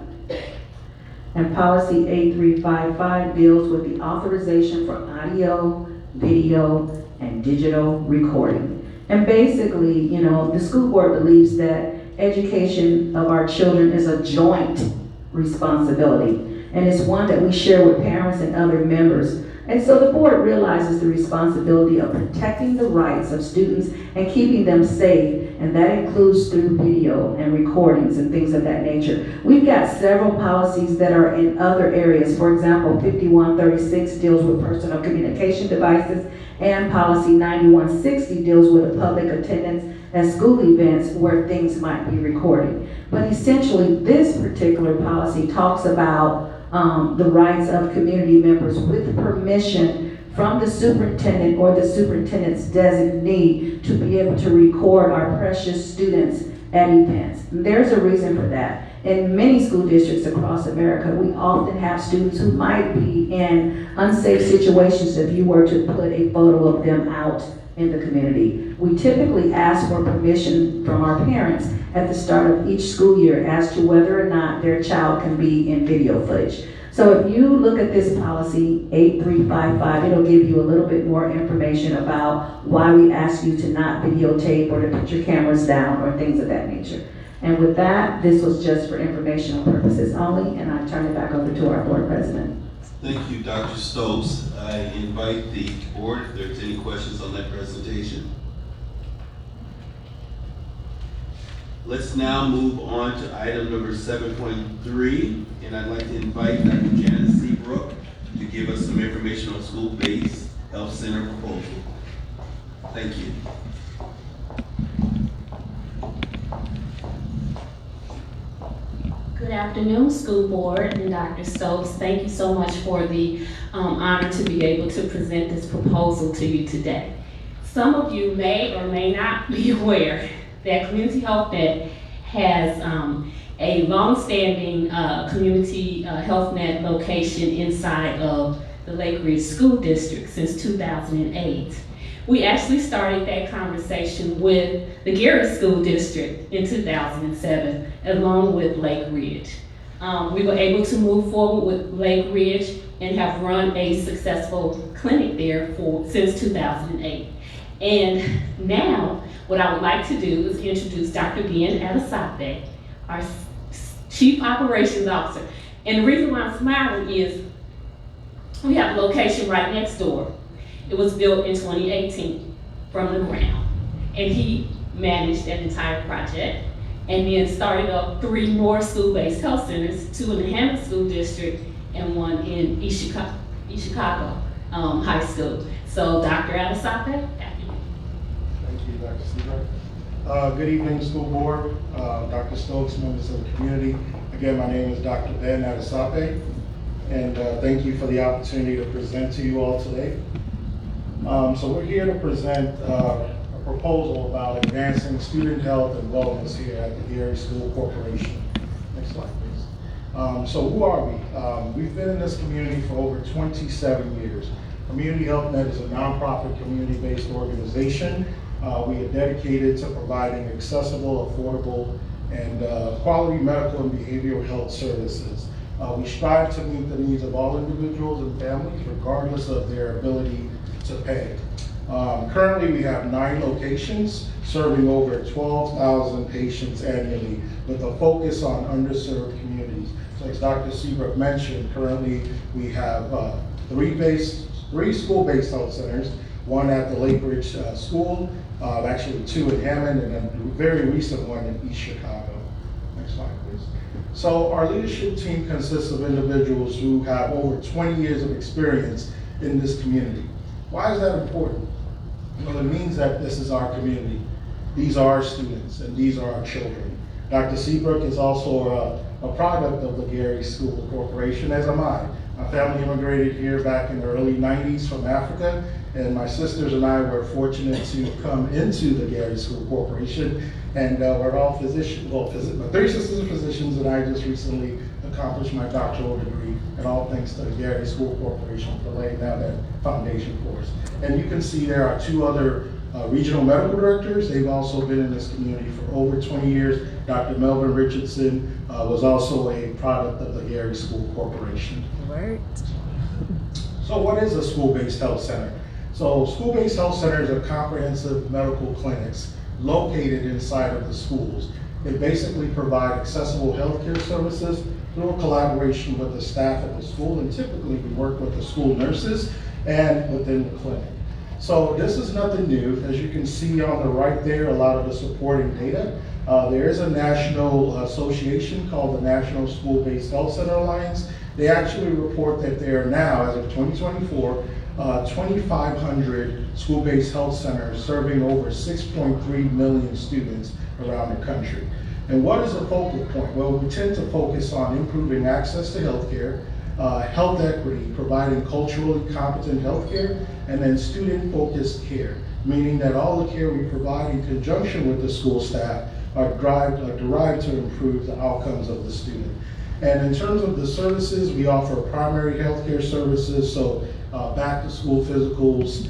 And policy 8355 deals with the authorization for audio, video, and digital recording. And basically, the school board believes that education of our children is a joint responsibility, and it's one that we share with parents and other members. And so the board realizes the responsibility of protecting the rights of students and keeping them safe, and that includes through video and recordings and things of that nature. We've got several policies that are in other areas. For example, 5136 deals with personal communication devices, and policy 9160 deals with the public attendance at school events where things might be recorded. But essentially, this particular policy talks about the rights of community members with permission from the superintendent or the superintendent's designee to be able to record our precious students at events. And there's a reason for that. In many school districts across America, we often have students who might be in unsafe situations if you were to put a photo of them out in the community. We typically ask for permission from our parents at the start of each school year as to whether or not their child can be in video footage. So if you look at this policy 8355, it'll give you a little bit more information about why we ask you to not videotape or to put your cameras down or things of that nature. And with that, this was just for informational purposes only, and I turn it back over to our board president. Thank you, Dr. Stokes. I invite the board if there's any questions on that presentation. Let's now move on to item number 7.3, and I'd like to invite Dr. Janice Seabrook to give us some information on school-based health center proposal. Thank you. Good afternoon, school board and Dr. Stokes. Thank you so much for the honor to be able to present this proposal to you today. Some of you may or may not be aware that Community Health Net has a long-standing community health net location inside of the Lake Ridge School District since 2008. We actually started that conversation with the Gary School District in 2007, along with Lake Ridge. We were able to move forward with Lake Ridge and have run a successful clinic there since 2008. And now, what I would like to do is introduce Dr. Bien Adesape, our Chief Operations Officer. And the reason why I'm smiling is we have a location right next door. It was built in 2018 from the ground. And he managed that entire project and then started up 3 more school-based health centers, 2 in the Hammond School District and 1 in East Chicago High School. So Dr. Adesape, Thank you, Dr. Seabrook. Good evening, school board, Dr. Stokes, members of the community. Again, my name is Dr. Ben Adesape, and thank you for the opportunity to present to you all today. So we're here to present a proposal about advancing student health and wellness here at the Gary School Corporation. Next slide, please. So who are we? We've been in this community for over 27 years. Community Health Net is a nonprofit community-based organization. We are dedicated to providing accessible, affordable, and quality medical and behavioral health services. We strive to meet the needs of all individuals and families, regardless of their ability to pay. Currently, we have 9 locations serving over 12,000 patients annually with a focus on underserved communities. So as Dr. Seabrook mentioned, currently we have 3 school-based health centers, 1 at the Lake Ridge School, actually 2 in Hammond, and a very recent one in East Chicago. Next slide, please. So our leadership team consists of individuals who have over 20 years of experience in this community. Why is that important? Well, it means that this is our community. These are our students, and these are our children. Dr. Seabrook is also a product of the Gary School Corporation, as am I. My family immigrated here back in the early 90s from Africa, and my sisters and I were fortunate to come into the Gary School Corporation, and we're all physicians, my 3 sisters are physicians, and I just recently accomplished my doctoral degree, and all thanks to the Gary School Corporation for laying down that foundation for us. And you can see there are 2 other regional medical directors. They've also been in this community for over 20 years. Dr. Melvin Richardson was also a product of the Gary School Corporation. Right. So what is a school-based health center? So school-based health centers are comprehensive medical clinics located inside of the schools. They basically provide accessible healthcare services through a collaboration with the staff at the school, and typically we work with the school nurses and within the clinic. So this is nothing new. As you can see on the right there, a lot of the supporting data. There is a national association called the National School-Based Health Center Alliance. They actually report that there are now, as of 2024, 2,500 school-based health centers serving over 6.3 million students around the country. And what is the focal point? Well, we tend to focus on improving access to healthcare, health equity, providing culturally competent healthcare, and then student-focused care, meaning that all the care we provide in conjunction with the school staff are derived to improve the outcomes of the student. And in terms of the services, we offer primary healthcare services, so back-to-school physicals,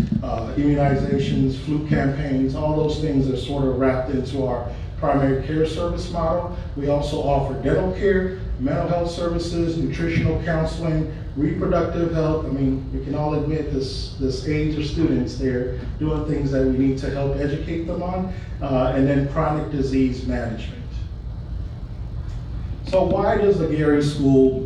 immunizations, flu campaigns, all those things are sort of wrapped into our primary care service model. We also offer dental care, mental health services, nutritional counseling, reproductive health. I mean, we can all admit this age of students, they're doing things that we need to help educate them on, and then chronic disease management. So why does the Gary School,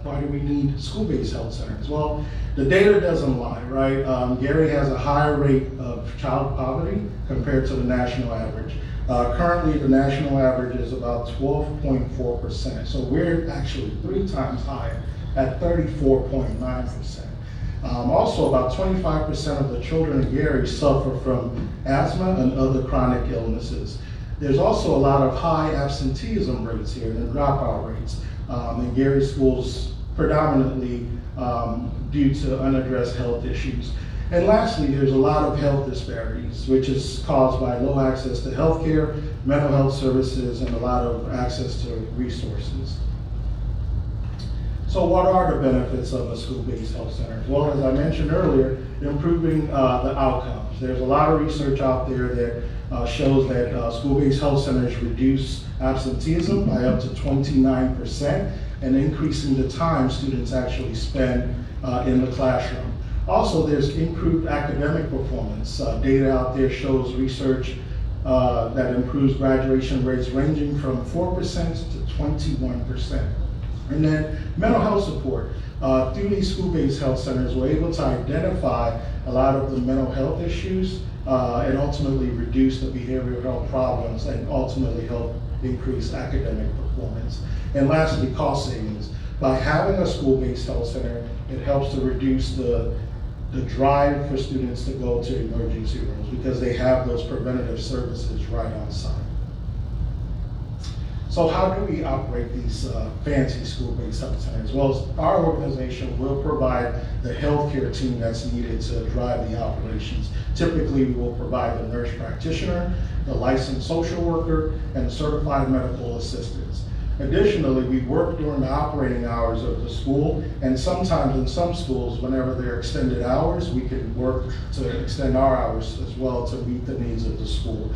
why do we need school-based health centers? Well, the data doesn't lie, right? Gary has a higher rate of child poverty compared to the national average. Currently, the national average is about 12.4%. So we're actually 3 times higher at 34.9%. Also, about 25% of the children in Gary suffer from asthma and other chronic illnesses. There's also a lot of high absenteeism rates here and dropout rates in Gary schools, predominantly due to unaddressed health issues. And lastly, there's a lot of health disparities, which is caused by low access to healthcare, mental health services, and a lot of access to resources. So what are the benefits of a school-based health center? Well, as I mentioned earlier, improving the outcomes. There's a lot of research out there that shows that school-based health centers reduce absenteeism by up to 29% and increasing the time students actually spend in the classroom. Also, there's improved academic performance. Data out there shows research that improves graduation rates ranging from 4% to 21%. And then mental health support. Through these school-based health centers, we're able to identify a lot of the mental health issues and ultimately reduce the behavioral health problems and ultimately help increase academic performance. And lastly, cost savings. By having a school-based health center, it helps to reduce the drive for students to go to emergency rooms because they have those preventative services right on site. So how do we operate these fancy school-based health centers? Well, our organization will provide the healthcare team that's needed to drive the operations. Typically, we will provide the nurse practitioner, the licensed social worker, and the certified medical assistants. Additionally, we work during the operating hours of the school, and sometimes in some schools, whenever there are extended hours, we can work to extend our hours as well to meet the needs of the school.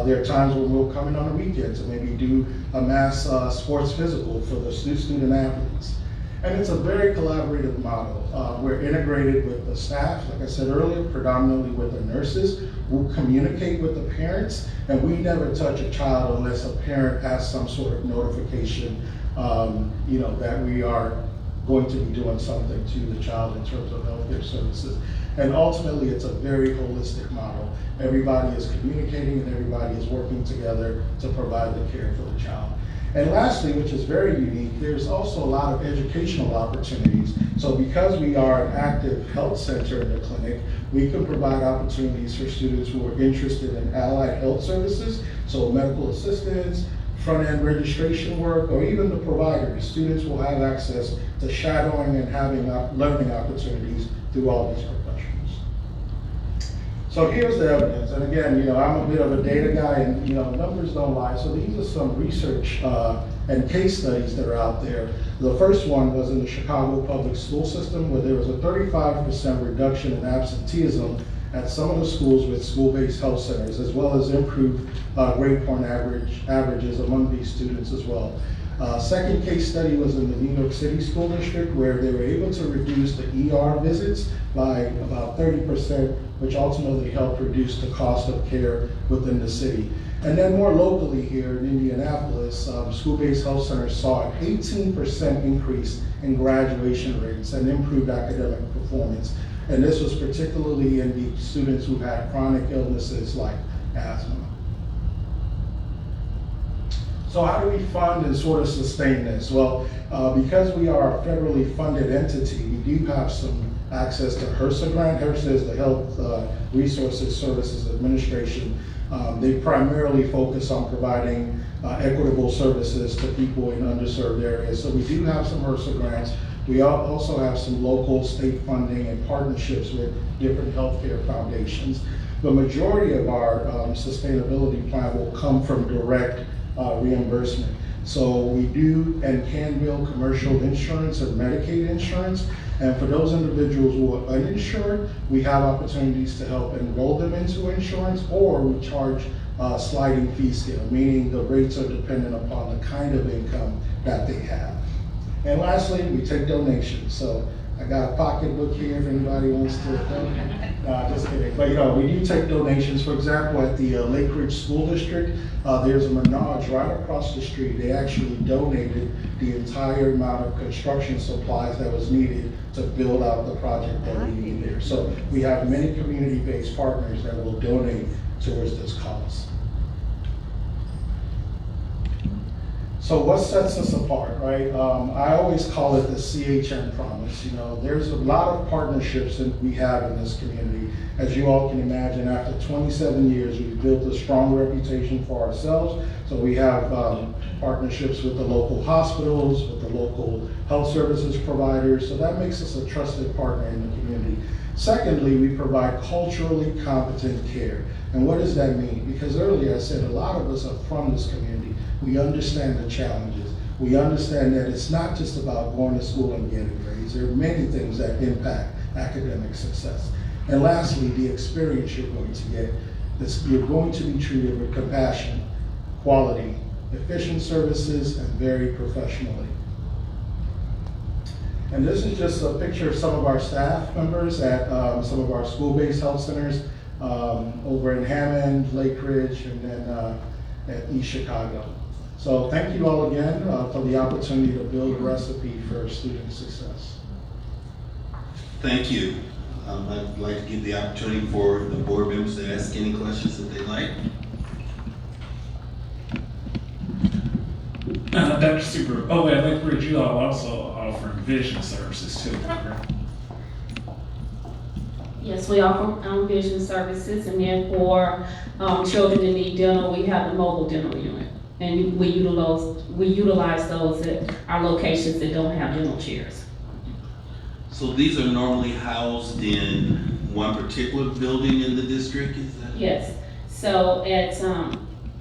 There are times when we'll come in on the weekends and maybe do a mass sports physical for the student athletes. And it's a very collaborative model. We're integrated with the staff, like I said earlier, predominantly with the nurses. We'll communicate with the parents, and we never touch a child unless a parent has some sort of notification, that we are going to be doing something to the child in terms of healthcare services. And ultimately, it's a very holistic model. Everybody is communicating and everybody is working together to provide the care for the child. And lastly, which is very unique, there's also a lot of educational opportunities. So because we are an active health center in the clinic, we can provide opportunities for students who are interested in allied health services, so medical assistance, front-end registration work, or even the providers. Students will have access to shadowing and having learning opportunities through all these professions. So here's the evidence, and again, I'm a bit of a data guy, and numbers don't lie. So these are some research and case studies that are out there. The first one was in the Chicago public school system, where there was a 35% reduction in absenteeism at some of the schools with school-based health centers, as well as improved grade point averages among these students as well. Second case study was in the New York City School District, where they were able to reduce the ER visits by about 30%, which ultimately helped reduce the cost of care within the city. And then more locally here in Indianapolis, school-based health centers saw an 18% increase in graduation rates and improved academic performance. And this was particularly in the students who had chronic illnesses like asthma. So how do we fund and sort of sustain this? Well, because we are a federally funded entity, we do have some access to HRSA grant. HRSA is the Health Resources Services Administration. They primarily focus on providing equitable services to people in underserved areas. So we do have some HRSA grants. We also have some local state funding and partnerships with different healthcare foundations. The majority of our sustainability plan will come from direct reimbursement. So we do and can bill commercial insurance and Medicaid insurance. And for those individuals who are uninsured, we have opportunities to help enroll them into insurance, or we charge a sliding fee scale, meaning the rates are dependent upon the kind of income that they have. And lastly, we take donations. So I got a pocketbook here if anybody wants to donate. Just kidding. But we do take donations. For example, at the Lake Ridge School District, there's a Menage right across the street. They actually donated the entire amount of construction supplies that was needed to build out the project that we need there. So we have many community-based partners that will donate towards this cause. So what sets us apart, right? I always call it the CHN promise. You know, there's a lot of partnerships that we have in this community. As you all can imagine, after 27 years, we've built a strong reputation for ourselves. So we have partnerships with the local hospitals, with the local health services providers. So that makes us a trusted partner in the community. Secondly, we provide culturally competent care. And what does that mean? Because earlier I said a lot of us are from this community. We understand the challenges. We understand that it's not just about going to school and getting grades. There are many things that impact academic success. And lastly, the experience you're going to get. You're going to be treated with compassion, quality, efficient services, and very professionally. And this is just a picture of some of our staff members at some of our school-based health centers over in Hammond, Lake Ridge, and then at East Chicago. So thank you all again for the opportunity to build a recipe for student success. Thank you. I'd like to give the opportunity for the board members to ask any questions that they like. Dr. Super, at Lake Ridge, you all also offer vision services too, correct? Yes, we offer vision services, and then for children that need dental, we have the mobile dental unit. And we utilize those at our locations that don't have dental chairs. So these are normally housed in one particular building in the district, is that? Yes, so at,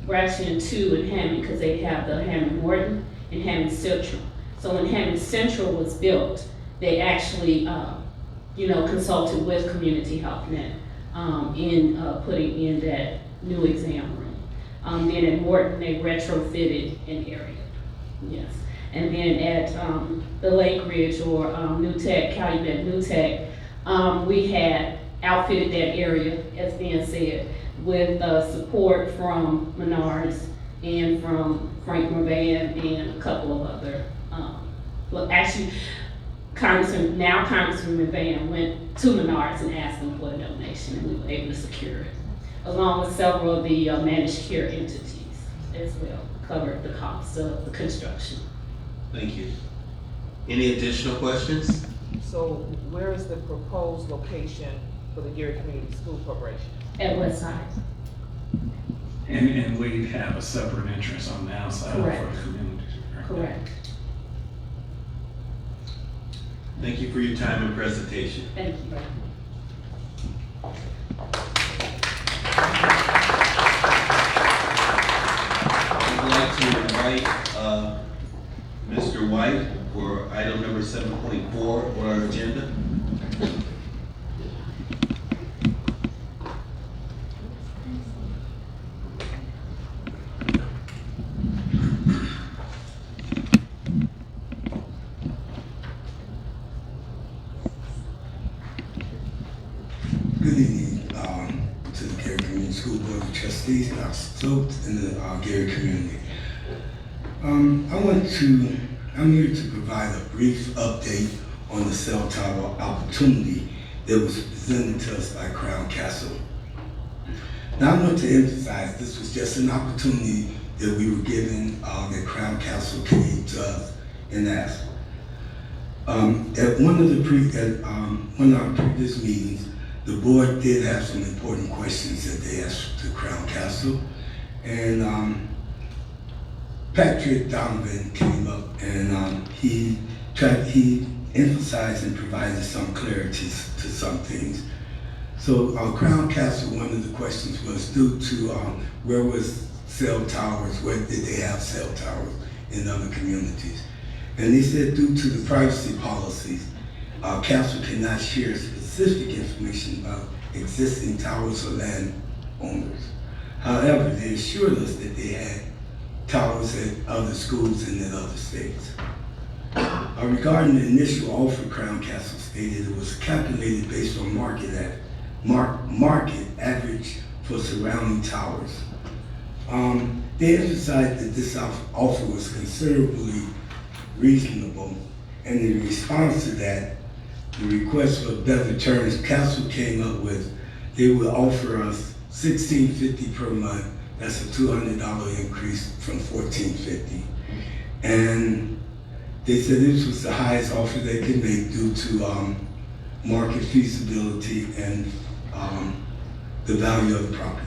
we're actually in two in Hammond, because they have the Hammond Morton and Hammond Central. So when Hammond Central was built, they actually, consulted with Community Health Net in putting in that new exam room. Then at Morton, they retrofitted an area, yes. And then at the Lake Ridge or New Tech, Calumet New Tech, we had outfitted that area, as Ben said, with support from Menards and from Frank Mervan and a couple of other, Congressman Mervan went to Menards and asked them for a donation, and we were able to secure it, along with several of the managed care entities as well, covered the cost of the construction. Thank you. Any additional questions? So where is the proposed location for the Gary Community School Corporation? At Westside. And we have a separate entrance on the outside for Correct. the community. Correct. Thank you for your time and presentation. Thank you. I'd like to invite Mr. White for item number 7.4 on our agenda. Good evening to the Gary Community School Board of Trustees, Dr. Stokes, and the Gary community. I'm here to provide a brief update on the cell tower opportunity that was presented to us by Crown Castle. Now I want to emphasize this was just an opportunity that we were given, that Crown Castle came to us and asked. At one of our previous meetings, the board did have some important questions that they asked to Crown Castle, and Patrick Donovan came up and he emphasized and provided some clarity to some things. So Crown Castle, one of the questions was due to where was cell towers, where did they have cell towers in other communities? And he said due to the privacy policies, Castle cannot share specific information about existing towers or land owners. However, they assured us that they had towers at other schools and in other states. Regarding the initial offer, Crown Castle stated it was calculated based on market average for surrounding towers. They emphasized that this offer was considerably reasonable, and in response to that, the request for better terms Castle came up with, they would offer us $1,650 per month. That's a $200 increase from $1,450. And they said this was the highest offer they could make due to market feasibility and the value of the property.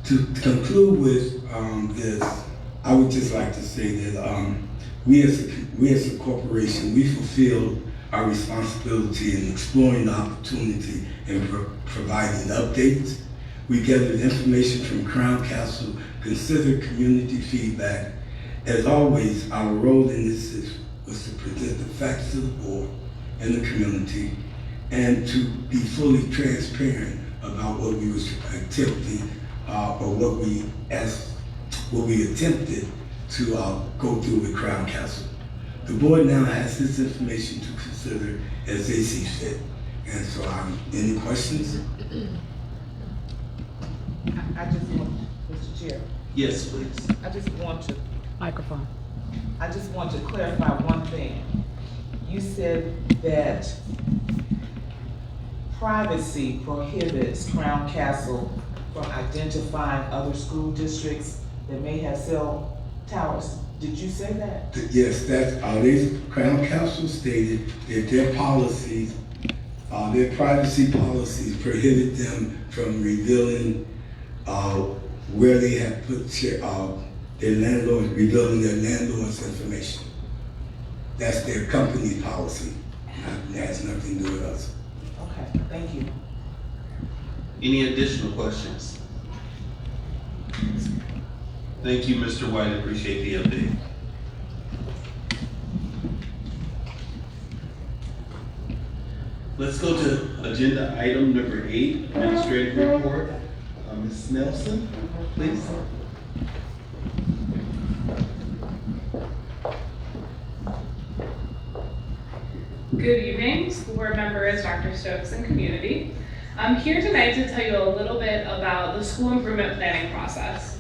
To conclude with this, I would just like to say that we as a corporation, we fulfilled our responsibility in exploring the opportunity and providing updates. We gathered information from Crown Castle, considered community feedback. As always, our role in this was to present the facts to the board and the community, and to be fully transparent about what we was attempting, or what we attempted to go through with Crown Castle. The board now has this information to consider as they see fit. And so, any questions? I just want, Mr. Chair, Yes, please. I just want to. Microphone. I just want to clarify one thing. You said that privacy prohibits Crown Castle from identifying other school districts that may have cell towers. Did you say that? Yes, that's Crown Castle stated that their policies, their privacy policies prohibit them from revealing where they have put their landlords, revealing their landlord's information. That's their company policy. It has nothing to do with us. Okay, thank you. Any additional questions? Thank you, Mr. White. I appreciate the update. Let's go to agenda item number 8, administrative report. Ms. Nelson, please. Good evening, school board members, Dr. Stokes, and community. I'm here tonight to tell you a little bit about the school improvement planning process.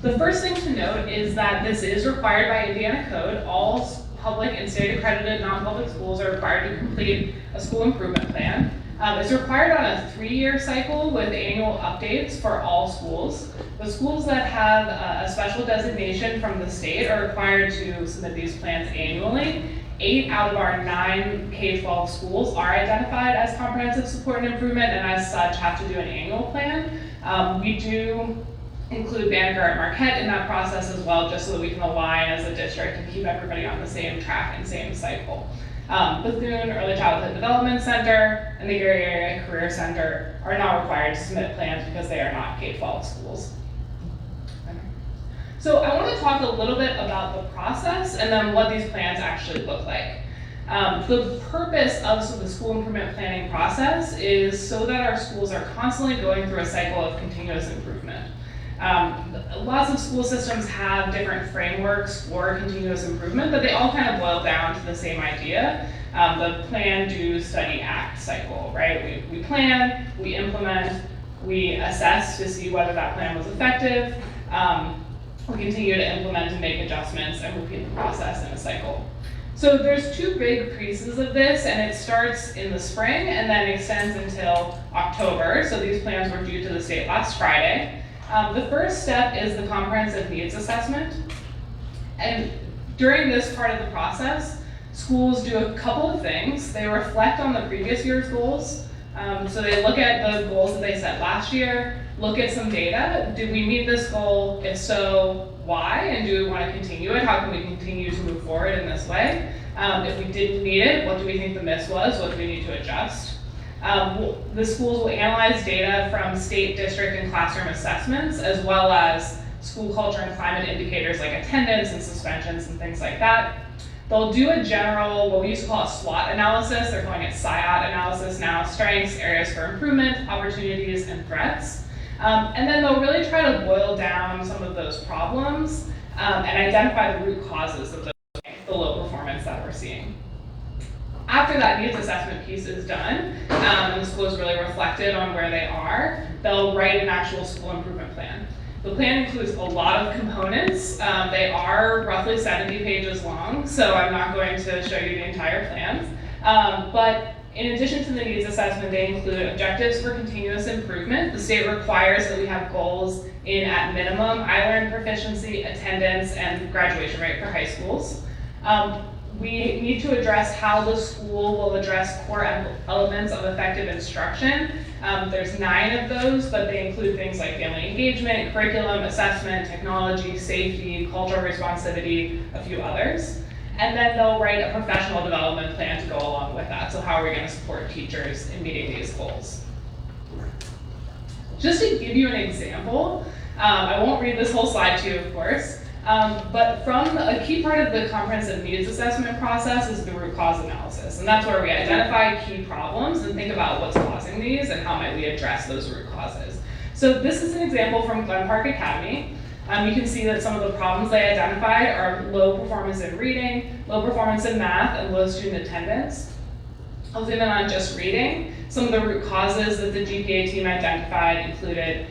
The first thing to note is that this is required by Indiana Code. All public and state accredited non-public schools are required to complete a school improvement plan. It's required on a 3-year cycle with annual updates for all schools. The schools that have a special designation from the state are required to submit these plans annually. 8 out of our 9 K-12 schools are identified as comprehensive support and improvement, and as such have to do an annual plan. We do include Banneker and Marquette in that process as well, just so that we can align as a district and keep everybody on the same track and same cycle. Bethune Early Childhood Development Center and the Gary Area Career Center are not required to submit plans because they are not K-12 schools. So I want to talk a little bit about the process and then what these plans actually look like. The purpose of the school improvement planning process is so that our schools are constantly going through a cycle of continuous improvement. Lots of school systems have different frameworks for continuous improvement, but they all kind of boil down to the same idea. The plan, do, study, act cycle, right? We plan, we implement, we assess to see whether that plan was effective. We continue to implement and make adjustments and repeat the process in a cycle. So there's 2 big pieces of this, and it starts in the spring and then extends until October. So these plans were due to the state last Friday. The first step is the comprehensive needs assessment. And during this part of the process, schools do a couple of things. They reflect on the previous year's goals. So they look at the goals that they set last year, look at some data. Did we meet this goal? If so, why? And do we want to continue it? How can we continue to move forward in this way? If we didn't meet it, what do we think the miss was? What do we need to adjust? The schools will analyze data from state, district, and classroom assessments, as well as school culture and climate indicators like attendance and suspensions and things like that. They'll do a general, what we used to call a SWOT analysis. They're calling it SIOT analysis now: strengths, areas for improvement, opportunities, and threats. And then they'll really try to boil down some of those problems and identify the root causes of the low performance that we're seeing. After that needs assessment piece is done, and the school is really reflected on where they are, they'll write an actual school improvement plan. The plan includes a lot of components. They are roughly 70 pages long, so I'm not going to show you the entire plans. But In addition to the needs assessment, they include objectives for continuous improvement. The state requires that we have goals in, at minimum, I-Learn proficiency, attendance, and graduation rate for high schools. We need to address how the school will address core elements of effective instruction. There's 9 of those, but they include things like family engagement, curriculum, assessment, technology, safety, cultural responsivity, a few others. And then they'll write a professional development plan to go along with that. So how are we going to support teachers in meeting these goals? Just to give you an example, I won't read this whole slide to you, of course, but from a key part of the comprehensive needs assessment process is the root cause analysis. And that's where we identify key problems and think about what's causing these and how might we address those root causes. So this is an example from Glen Park Academy. You can see that some of the problems they identified are low performance in reading, low performance in math, and low student attendance. I'll zoom in on just reading. Some of the root causes that the GPA team identified included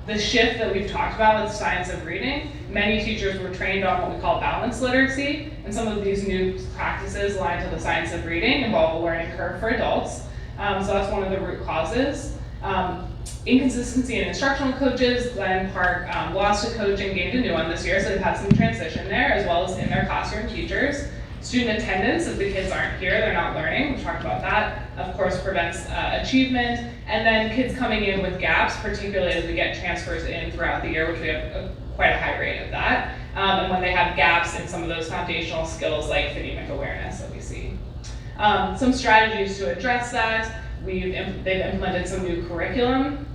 the shift that we've talked about with science of reading. Many teachers were trained on what we call balanced literacy, and some of these new practices aligned to the science of reading involve a learning curve for adults. So that's one of the root causes. Inconsistency in instructional coaches. Glen Park lost a coach and gained a new one this year, so they've had some transition there, as well as in their classroom teachers. Student attendance, if the kids aren't here, they're not learning. We talked about that. Of course, prevents achievement. And then kids coming in with gaps, particularly as we get transfers in throughout the year, which we have quite a high rate of that. And when they have gaps in some of those foundational skills like phonemic awareness that we see. Some strategies to address that. They've implemented some new curriculum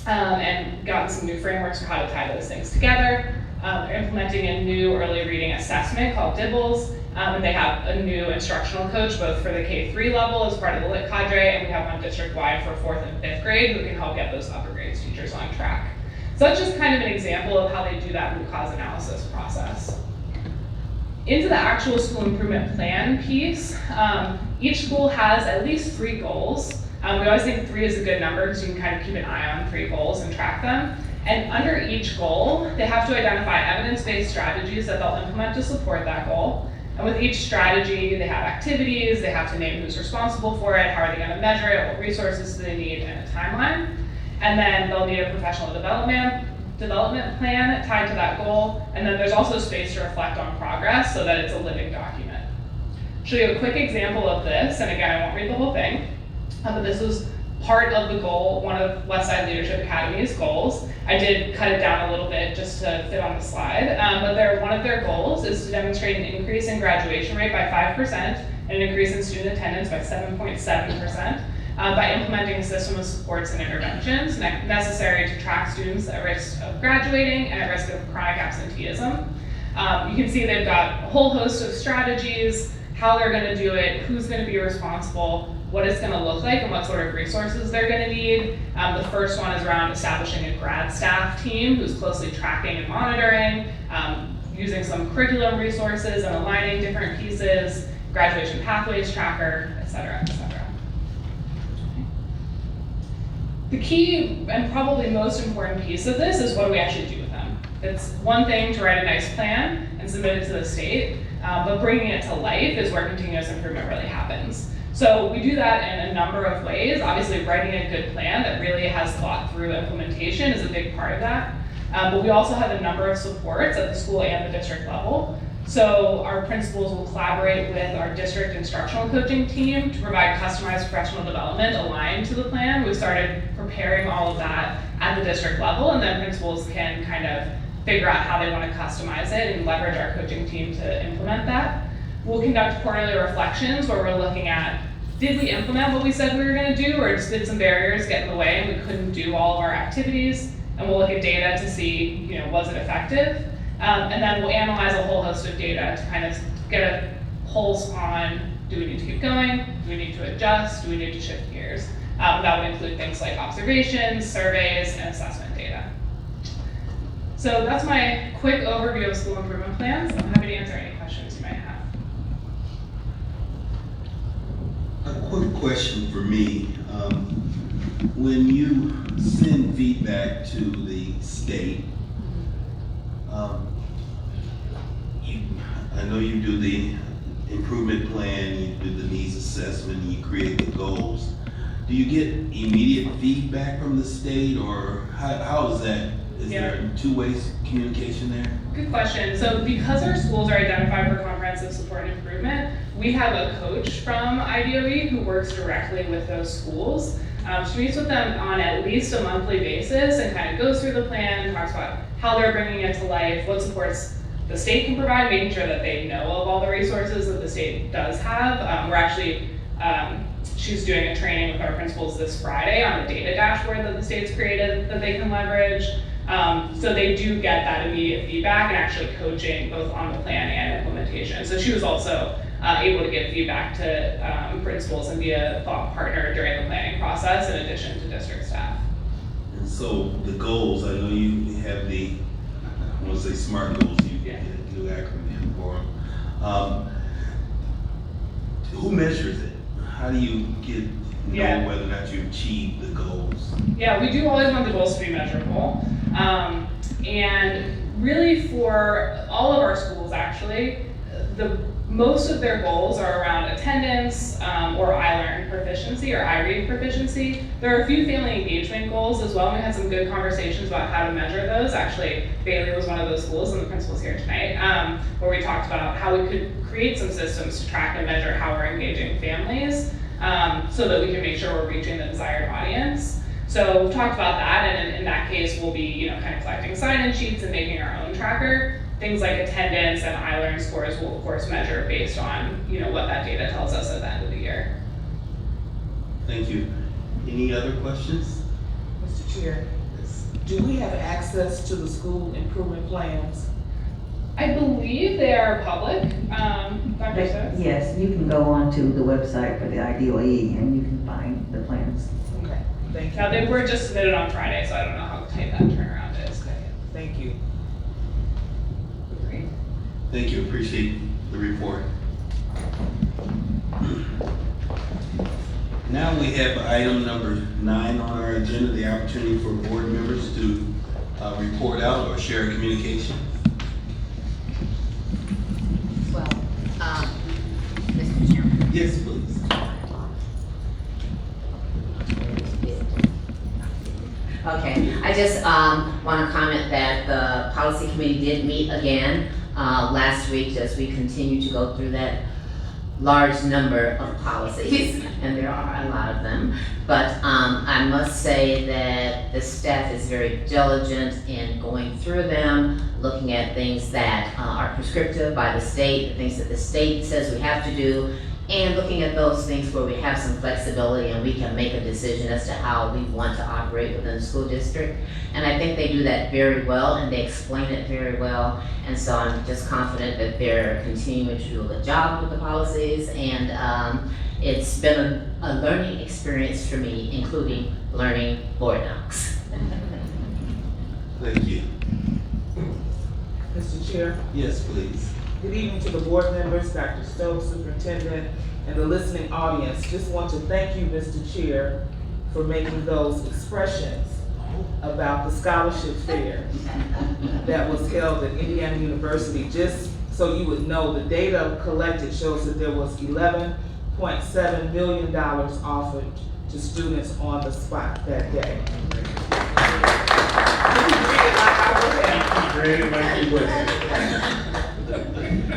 and gotten some new frameworks for how to tie those things together. They're implementing a new early reading assessment called DIBBLES, and they have a new instructional coach both for the K-3 level as part of the LIT cadre, and we have one district-wide for 4th and 5th grade who can help get those upper grades teachers on track. So that's just kind of an example of how they do that root cause analysis process. Into the actual school improvement plan piece, each school has at least 3 goals. We always think 3 is a good number because you can kind of keep an eye on 3 goals and track them. And under each goal, they have to identify evidence-based strategies that they'll implement to support that goal. And with each strategy, they have activities, they have to name who's responsible for it, how are they going to measure it, what resources do they need, and a timeline. And then they'll need a professional development plan tied to that goal. And then there's also space to reflect on progress so that it's a living document. I'll show you a quick example of this, and again, I won't read the whole thing. But this was part of the goal, one of Westside Leadership Academy's goals. I did cut it down a little bit just to fit on the slide, but one of their goals is to demonstrate an increase in graduation rate by 5% and an increase in student attendance by 7.7% by implementing a system of supports and interventions necessary to track students at risk of graduating and at risk of chronic absenteeism. You can see they've got a whole host of strategies, how they're going to do it, who's going to be responsible, what it's going to look like, and what sort of resources they're going to need. The first one is around establishing a grad staff team who's closely tracking and monitoring, using some curriculum resources and aligning different pieces, graduation pathways tracker, et cetera, et cetera. The key and probably most important piece of this is what do we actually do with them. It's one thing to write a nice plan and submit it to the state, but bringing it to life is where continuous improvement really happens. So we do that in a number of ways. Obviously, writing a good plan that really has thought through implementation is a big part of that. But we also have a number of supports at the school and the district level. So our principals will collaborate with our district instructional coaching team to provide customized professional development aligned to the plan. We've started preparing all of that at the district level, and then principals can kind of figure out how they want to customize it and leverage our coaching team to implement that. We'll conduct quarterly reflections where we're looking at, did we implement what we said we were going to do, or did some barriers get in the way and we couldn't do all of our activities? And we'll look at data to see, was it effective? And then we'll analyze a whole host of data to kind of get a pulse on, do we need to keep going? Do we need to adjust? Do we need to shift gears? That would include things like observations, surveys, and assessment data. So that's my quick overview of school improvement plans. I'm happy to answer any questions you might have. A quick question for me. When you send feedback to the state, I know you do the improvement plan, you do the needs assessment, you create the goals. Do you get immediate feedback from the state, or how is that? Is there two-way communication there? Good question. So because our schools are identified for comprehensive support and improvement, we have a coach from IDOE who works directly with those schools. She meets with them on at least a monthly basis and kind of goes through the plan, talks about how they're bringing it to life, what supports the state can provide, making sure that they know of all the resources that the state does have. We're actually, she's doing a training with our principals this Friday on a data dashboard that the state's created that they can leverage. So they do get that immediate feedback and actually coaching both on the plan and implementation. So she was also able to give feedback to principals and be a thought partner during the planning process in addition to district staff. And so the goals, I know you have the, I want to say SMART goals, you get a new acronym for them. Who measures it? How do you know whether or not you achieve the goals? Yeah, we do always want the goals to be measurable. And really for all of our schools actually, most of their goals are around attendance or iLearn proficiency or iRead proficiency. There are a few family engagement goals as well. We had some good conversations about how to measure those. Actually, Bailey was one of those schools and the principal's here tonight, where we talked about how we could create some systems to track and measure how we're engaging families so that we can make sure we're reaching the desired audience. So we've talked about that, and in that case, we'll be kind of collecting sign-in sheets and making our own tracker. Things like attendance and iLearn scores will of course measure based on what that data tells us at the end of the year. Thank you. Any other questions? Mr. Chair, do we have access to the school improvement plans? I believe they are public. Dr. Stokes? Yes, you can go onto the website for the IDOE and you can find the plans. Okay, thank you. Now they were just submitted on Friday, so I don't know how tight that turnaround is. Okay, thank you. Thank you, appreciate the report. Now we have item number 9 on our agenda, the opportunity for board members to report out or share a communication. Well, Mr. Chairman. Yes, please. Okay, I just want to comment that the policy committee did meet again last week as we continue to go through that large number of policies, and there are a lot of them. But I must say that the staff is very diligent in going through them, looking at things that are prescriptive by the state, the things that the state says we have to do, and looking at those things where we have some flexibility and we can make a decision as to how we want to operate within the school district. And I think they do that very well and they explain it very well. And so I'm just confident that they're continuing to do a good job with the policies, and it's been a learning experience for me, including learning board docs. Thank you. Mr. Chair. Yes, please. Good evening to the board members, Dr. Stokes, Superintendent, and the listening audience. Just want to thank you, Mr. Chair, for making those expressions about the scholarship fair that was held at Indiana University. Just so you would know, the data collected shows that there was $11.7 million offered to students on the spot that day.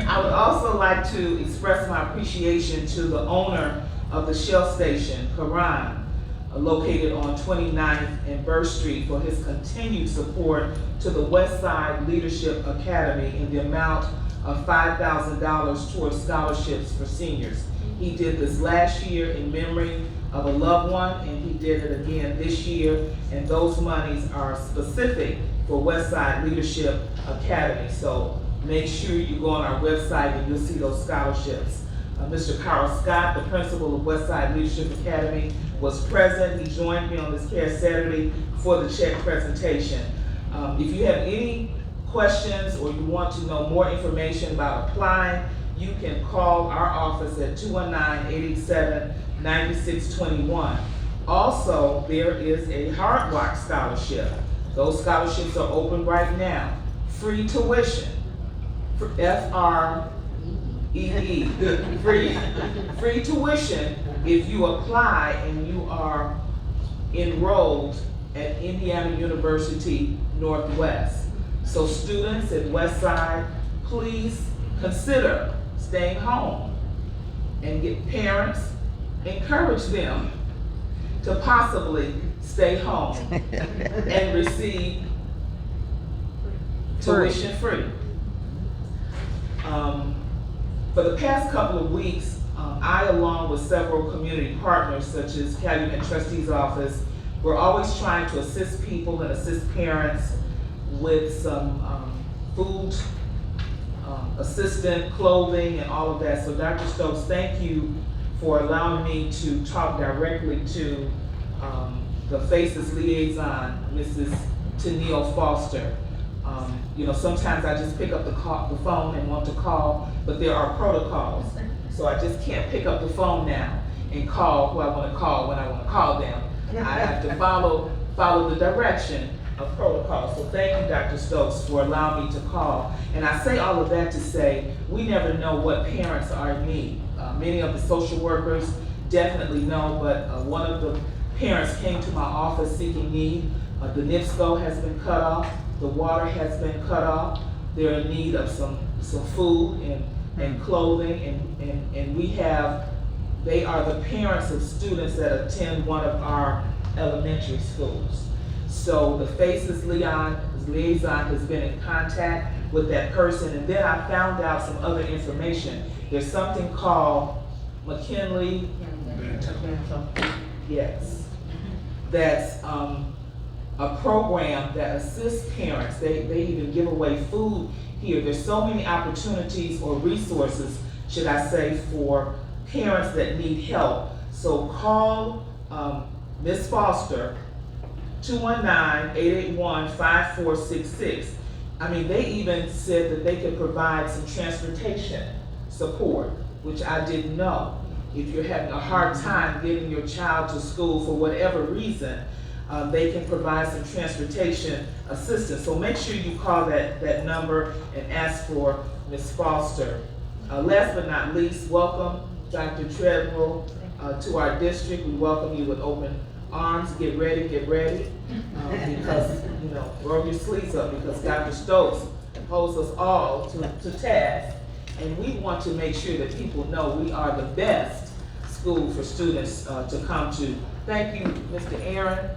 I would also like to express my appreciation to the owner of the Shell Station, Karan, located on 29th and Burr Street, for his continued support to the Westside Leadership Academy in the amount of $5,000 towards scholarships for seniors. He did this last year in memory of a loved one, and he did it again this year, and those monies are specific for Westside Leadership Academy. So make sure you go on our website and you'll see those scholarships. Mr. Carl Scott, the principal of Westside Leadership Academy, was present. He joined me on this past Saturday for the check presentation. If you have any questions or you want to know more information about applying, you can call our office at 219-887-9621. Also, there is a Hard Rock Scholarship. Those scholarships are open right now. Free tuition. FR EE, free tuition if you apply and you are enrolled at Indiana University Northwest. So students at Westside, please consider staying home and get parents, encourage them to possibly stay home and receive tuition free. For the past couple of weeks, I, along with several community partners such as Calumet Trustees Office, we're always trying to assist people and assist parents with some food, assistant, clothing, and all of that. So Dr. Stokes, thank you for allowing me to talk directly to the FACES liaison, Mrs. Tenille Foster. You know, sometimes I just pick up the phone and want to call, but there are protocols. So I just can't pick up the phone now and call who I want to call when I want to call them. I have to follow the direction of protocol. So thank you, Dr. Stokes, for allowing me to call. And I say all of that to say, we never know what parents are in need. Many of the social workers definitely know, but one of the parents came to my office seeking need. The NIPSCO has been cut off. The water has been cut off. They're in need of some food and clothing, and they are the parents of students that attend one of our elementary schools. So the FACES liaison has been in contact with that person, and then I found out some other information. There's something called McKinley, yes, that's a program that assists parents. They even give away food here. There's so many opportunities or resources, should I say, for parents that need help. So call Ms. Foster, 219-881-5466. I mean, they even said that they could provide some transportation support, which I didn't know. If you're having a hard time getting your child to school for whatever reason, they can provide some transportation assistance. So make sure you call that number and ask for Ms. Foster. Last but not least, welcome Dr. Treadwell to our district. We welcome you with open arms. Get ready, because, you know, roll your sleeves up, because Dr. Stokes holds us all to task. And we want to make sure that people know we are the best school for students to come to. Thank you, Mr. Aaron,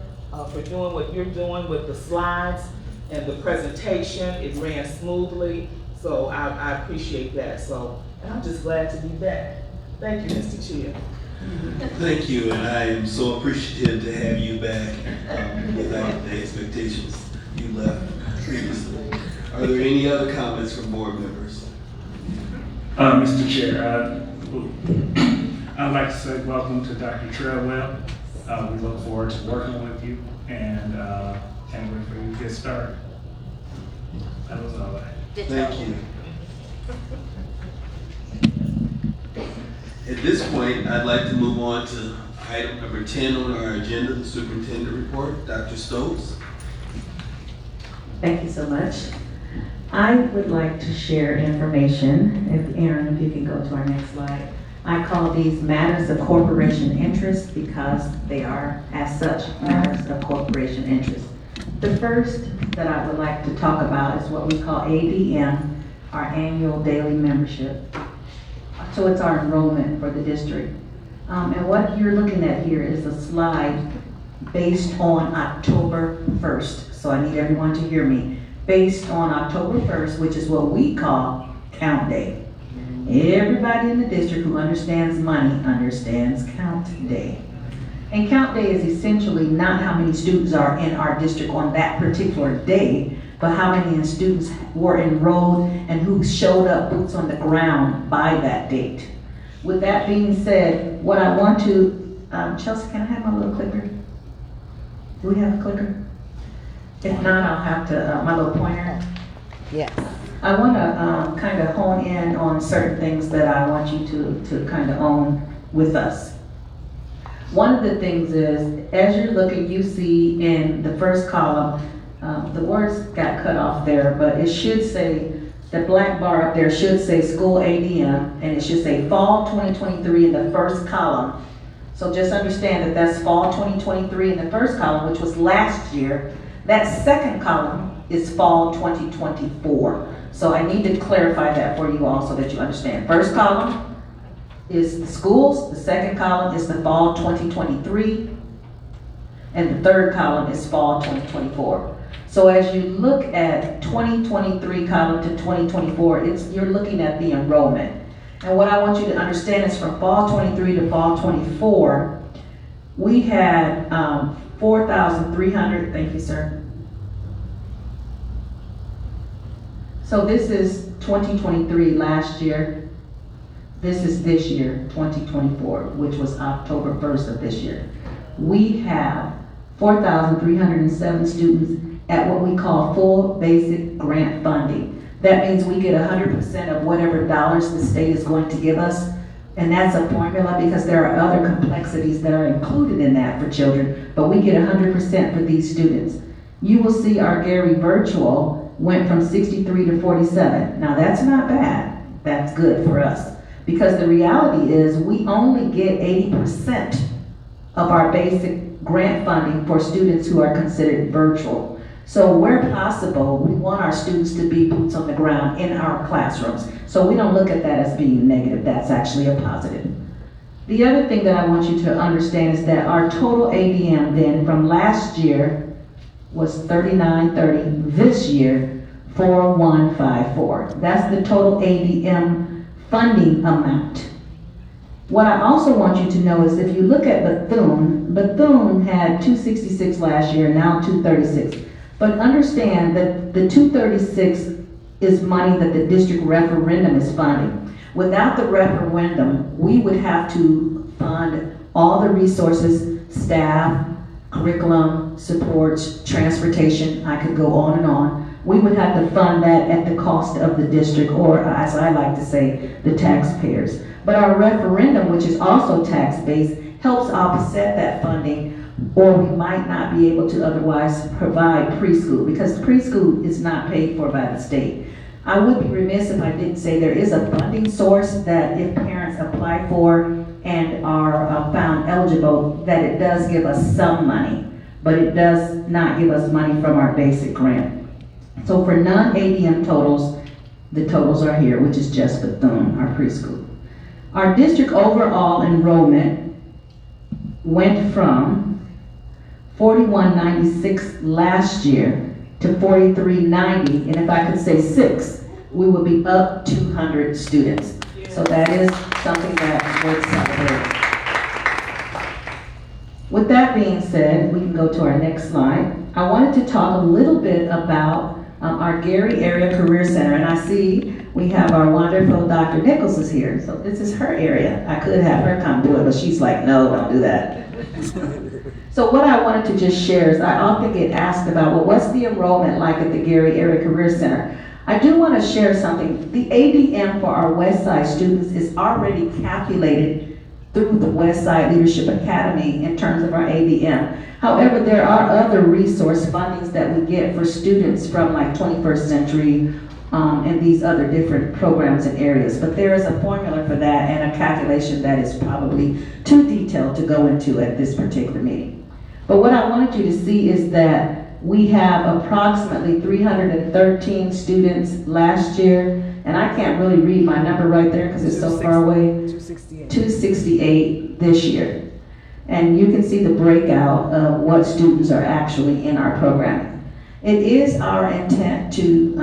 for doing what you're doing with the slides and the presentation. It ran smoothly, so I appreciate that. So, and I'm just glad to be back. Thank you, Mr. Chair. Thank you, and I am so appreciative to have you back without the expectations you left previously. Are there any other comments from board members? Mr. Chair, I'd like to say welcome to Dr. Treadwell. We look forward to working with you, and can't wait for you to get started. That was all I had. Thank you. At this point, I'd like to move on to item number 10 on our agenda, the superintendent report. Dr. Stokes. Thank you so much. I would like to share information, if Aaron, if you can go to our next slide. I call these matters of corporation interest because they are, as such, matters of corporation interest. The first that I would like to talk about is what we call ADM, our annual daily membership. So it's our enrollment for the district. And what you're looking at here is a slide based on October 1st. So I need everyone to hear me. Based on October 1st, which is what we call count day. Everybody in the district who understands money understands count day. And count day is essentially not how many students are in our district on that particular day, but how many students were enrolled and who showed up boots on the ground by that date. With that being said, what I want to, Chelsea, can I have my little clicker? Do we have a clicker? If not, I'll have to, my little pointer. Yes. I want to kind of hone in on certain things that I want you to kind of own with us. One of the things is, as you're looking, you see in the first column, the words got cut off there, but it should say the black bar up there should say school ADM, and it should say fall 2023 in the first column. So just understand that that's fall 2023 in the first column, which was last year. That second column is fall 2024. So I need to clarify that for you all so that you understand. First column is the schools, the second column is the fall 2023, and the third column is fall 2024. So as you look at 2023 column to 2024, you're looking at the enrollment. And what I want you to understand is from fall 23 to fall 24, we had 4,300, thank you, sir. So this is 2023 last year. This is this year, 2024, which was October 1st of this year. We have 4,307 students at what we call full basic grant funding. That means we get 100% of whatever dollars the state is going to give us. And that's a formula because there are other complexities that are included in that for children, but we get 100% for these students. You will see our Gary Virtual went from 63 to 47. Now that's not bad, that's good for us. Because the reality is we only get 80% of our basic grant funding for students who are considered virtual. So where possible, we want our students to be boots on the ground in our classrooms. So we don't look at that as being negative, that's actually a positive. The other thing that I want you to understand is that our total ADM then from last year was 3930, this year 4154. That's the total ADM funding amount. What I also want you to know is if you look at Bethune had 266 last year, now 236. But understand that the 236 is money that the district referendum is funding. Without the referendum, we would have to fund all the resources, staff, curriculum, supports, transportation, I could go on and on. We would have to fund that at the cost of the district, or as I like to say, the taxpayers. But our referendum, which is also tax-based, helps offset that funding, or we might not be able to otherwise provide preschool, because preschool is not paid for by the state. I would be remiss if I didn't say there is a funding source that if parents apply for and are found eligible, that it does give us some money, but it does not give us money from our basic grant. So for non-ADM totals, the totals are here, which is just Bethune, our preschool. Our district overall enrollment went from 4196 last year to 4390, and if I could say 6, we would be up 200 students. So that is something that we're celebrating. With that being said, we can go to our next slide. I wanted to talk a little bit about our Gary Area Career Center, and I see we have our wonderful Dr. Nichols is here, so this is her area. I could have her come do it, but she's like, no, don't do that. So what I wanted to just share is I often get asked about, well, what's the enrollment like at the Gary Area Career Center? I do want to share something. The ADM for our Westside students is already calculated through the Westside Leadership Academy in terms of our ADM. However, there are other resource fundings that we get for students from like 21st Century and these other different programs and areas. But there is a formula for that and a calculation that is probably too detailed to go into at this particular meeting. But what I wanted you to see is that we have approximately 313 students last year, and I can't really read my number right there because it's so far away. 268 this year. And you can see the breakout of what students are actually in our program. It is our intent to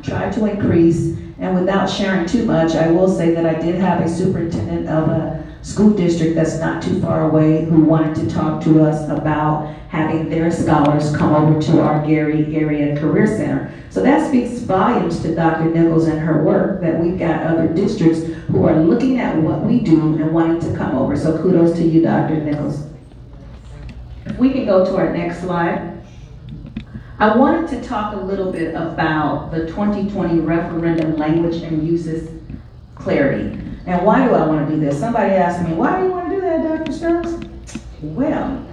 try to increase, and without sharing too much, I will say that I did have a superintendent of a school district that's not too far away who wanted to talk to us about having their scholars come over to our Gary Area Career Center. So that speaks volumes to Dr. Nichols and her work, that we've got other districts who are looking at what we do and wanting to come over. So kudos to you, Dr. Nichols. If we can go to our next slide. I wanted to talk a little bit about the 2020 referendum language and uses clarity. And why do I want to do this? Somebody asked me, why do you want to do that, Dr. Stokes? Well,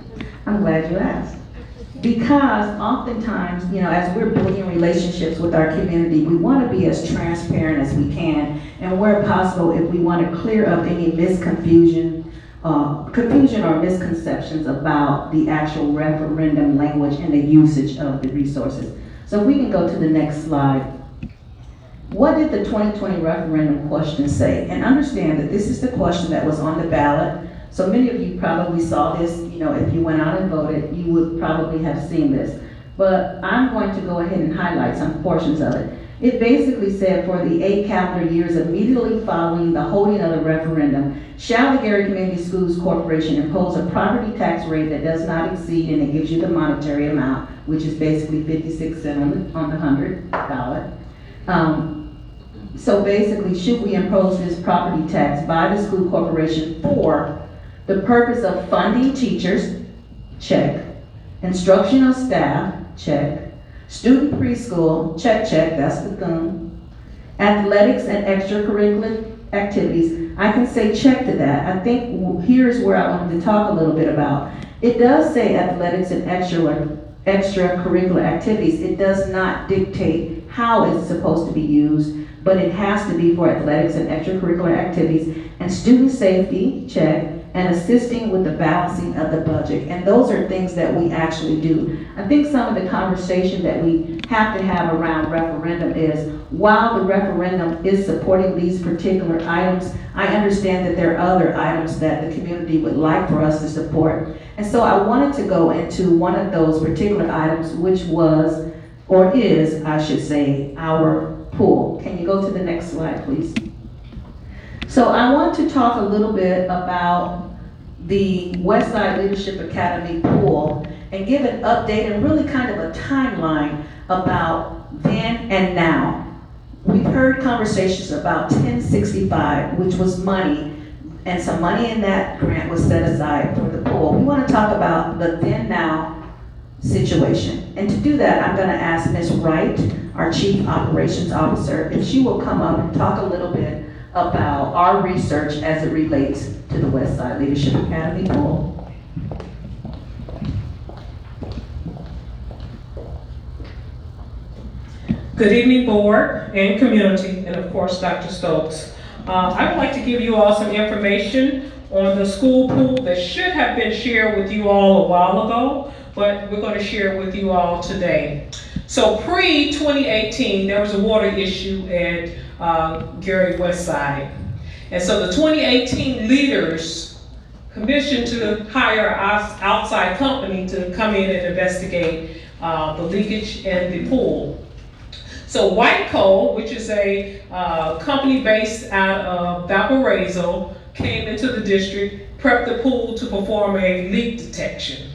I'm glad you asked. Because oftentimes, as we're building relationships with our community, we want to be as transparent as we can, and where possible, if we want to clear up any confusion or misconceptions about the actual referendum language and the usage of the resources. So if we can go to the next slide. What did the 2020 referendum question say? And understand that this is the question that was on the ballot. So many of you probably saw this, if you went out and voted, you would probably have seen this. But I'm going to go ahead and highlight some portions of it. It basically said, for the 8 calendar years immediately following the holding of the referendum, shall the Gary Community Schools Corporation impose a property tax rate that does not exceed, and it gives you the monetary amount, which is basically 56 cents on the $100. So basically, should we impose this property tax by the school corporation for the purpose of funding teachers? Check. Instructional staff? Check. Student preschool? Check, that's the thing. Athletics and extracurricular activities? I can say check to that. I think here's where I wanted to talk a little bit about. It does say athletics and extracurricular activities. It does not dictate how it's supposed to be used, but it has to be for athletics and extracurricular activities. And student safety, check, and assisting with the balancing of the budget. And those are things that we actually do. I think some of the conversation that we have to have around referendum is, while the referendum is supporting these particular items, I understand that there are other items that the community would like for us to support. And so I wanted to go into one of those particular items, which was, or is, I should say, our pool. Can you go to the next slide, please? So I want to talk a little bit about the Westside Leadership Academy pool and give an update and really kind of a timeline about then and now. We've heard conversations about 1065, which was money, and some money in that grant was set aside for the pool. We want to talk about the then now situation. And to do that, I'm going to ask Ms. Wright, our Chief Operations Officer, if she will come up and talk a little bit about our research as it relates to the Westside Leadership Academy pool. Good evening, board and community, and of course, Dr. Stokes. I would like to give you all some information on the school pool that should have been shared with you all a while ago, but we're going to share it with you all today. So pre-2018, there was a water issue at Gary Westside. And so the 2018 leaders commissioned to hire an outside company to come in and investigate the leakage in the pool. So Whiteco, which is a company based out of Valparaiso, came into the district, prepped the pool to perform a leak detection.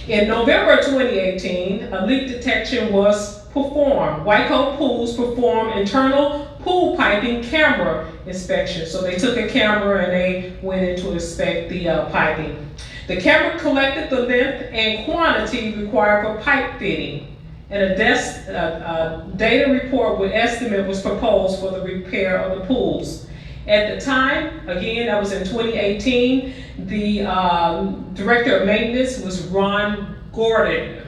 In November 2018, a leak detection was performed. Whiteco Pools performed internal pool piping camera inspection. So they took a camera and they went in to inspect the piping. The camera collected the length and quantity required for pipe fitting, and a data report with estimate was proposed for the repair of the pools. At the time, again, that was in 2018, the director of maintenance was Ron Gordon.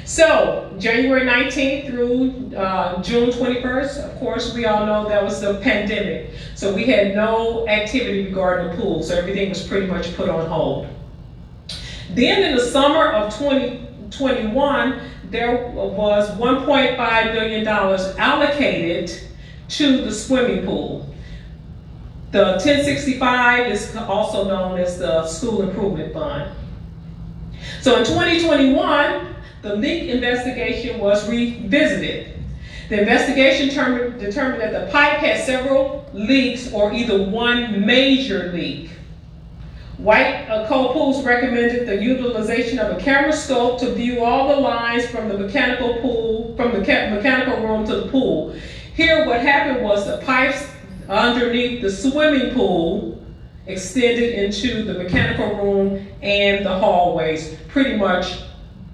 So, January 19th through June 21st, of course, we all know that was the pandemic. So we had no activity regarding the pool, so everything was pretty much put on hold. Then in the summer of 2021, there was $1.5 million allocated to the swimming pool. The 1065 is also known as the School Improvement Fund. So in 2021, the leak investigation was revisited. The investigation determined that the pipe had several leaks or either one major leak. Whiteco Pools recommended the utilization of a camera scope to view all the lines from the mechanical room to the pool. Here what happened was the pipes underneath the swimming pool extended into the mechanical room and the hallways, pretty much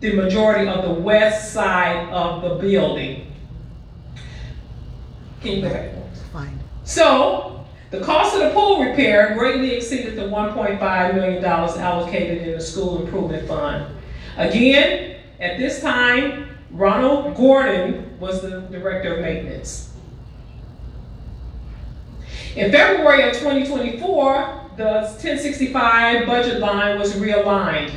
the majority of the west side of the building. Can you go back? Fine. So, The cost of the pool repair greatly exceeded the $1.5 million allocated in the school improvement fund. Again, at this time, Ronald Gordon was the director of maintenance. In February of 2024, the 1065 budget line was realigned.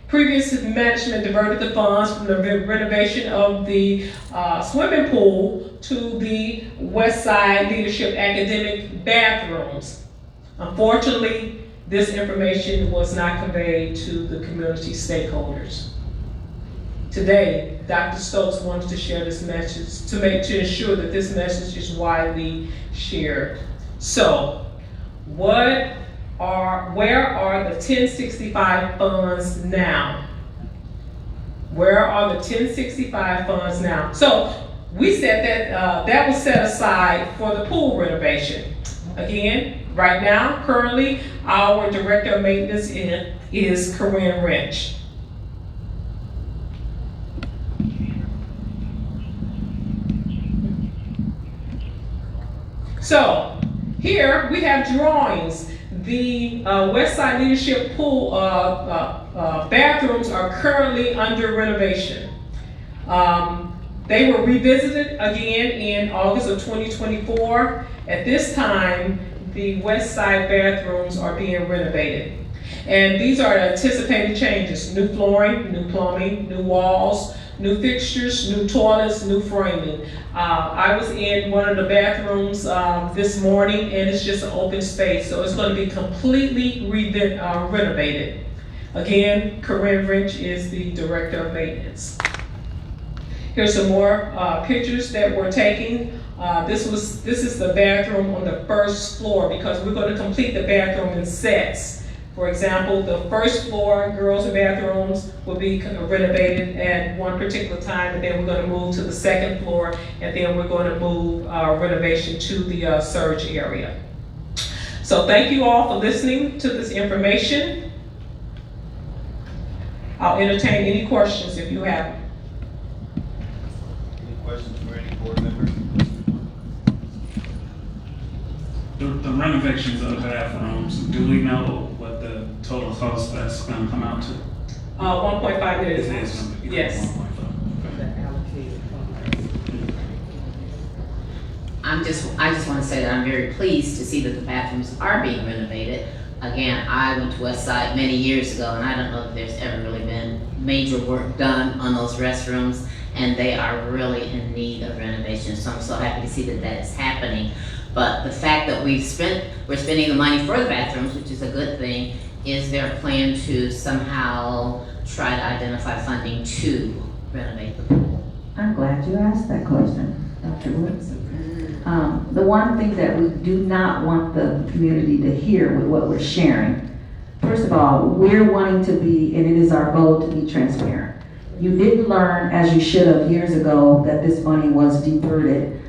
Previous management diverted the funds from the renovation of the swimming pool to the West Side Leadership Academic bathrooms. Unfortunately, this information was not conveyed to the community stakeholders. Today, Dr. Stokes wants to share this message to ensure that this message is widely shared. So, where are the 1065 funds now? Where are the 1065 funds now? So, we said that that was set aside for the pool renovation. Again, right now, currently, our director of maintenance is Corinne Wrench. So, here we have drawings. The West Side Leadership Pool bathrooms are currently under renovation. They were revisited again in August of 2024. At this time, the West Side bathrooms are being renovated. And these are anticipated changes: new flooring, new plumbing, new walls, new fixtures, new toilets, new framing. I was in one of the bathrooms this morning, and it's just an open space, so it's going to be completely renovated. Again, Corinne Wrench is the director of maintenance. Here's some more pictures that we're taking. This is the bathroom on the first floor, because we're going to complete the bathroom in sets. For example, the first floor girls' bathrooms will be renovated at one particular time, and then we're going to move to the second floor, and then we're going to move renovation to the surge area. So thank you all for listening to this information. I'll entertain any questions if you have them. Any questions for any board members? The renovations of the bathrooms, do we know what the total cost that's going to come out to? 1.5 million. It is going to be Yes. 1.5. I just want to say that I'm very pleased to see that the bathrooms are being renovated. Again, I went to West Side many years ago, and I don't know if there's ever really been major work done on those restrooms, and they are really in need of renovation. So I'm so happy to see that that is happening. But the fact that we're spending the money for the bathrooms, which is a good thing, is there a plan to somehow try to identify funding to renovate the pool? I'm glad you asked that question, Dr. Woods. The one thing that we do not want the community to hear with what we're sharing, first of all, we're wanting to be, and it is our goal to be transparent. You didn't learn, as you should have years ago, that this money was diverted.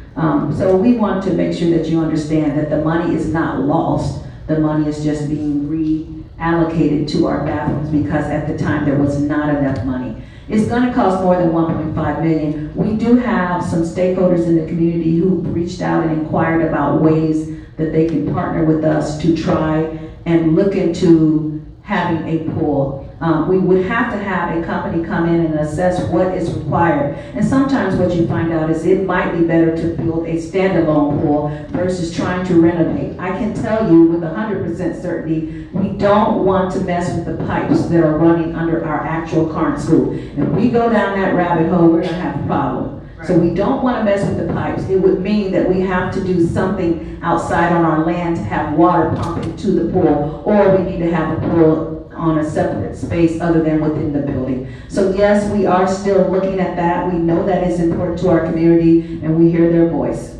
So we want to make sure that you understand that the money is not lost. The money is just being reallocated to our bathrooms because at the time there was not enough money. It's going to cost more than $1.5 million. We do have some stakeholders in the community who reached out and inquired about ways that they can partner with us to try and look into having a pool. We would have to have a company come in and assess what is required. And sometimes what you find out is it might be better to build a standalone pool versus trying to renovate. I can tell you with 100% certainty, we don't want to mess with the pipes that are running under our actual current school. If we go down that rabbit hole, we're gonna have a problem. So we don't want to mess with the pipes. It would mean that we have to do something outside on our land to have water pumping to the pool, or we need to have a pool on a separate space other than within the building. So yes, we are still looking at that. We know that is important to our community, and we hear their voice.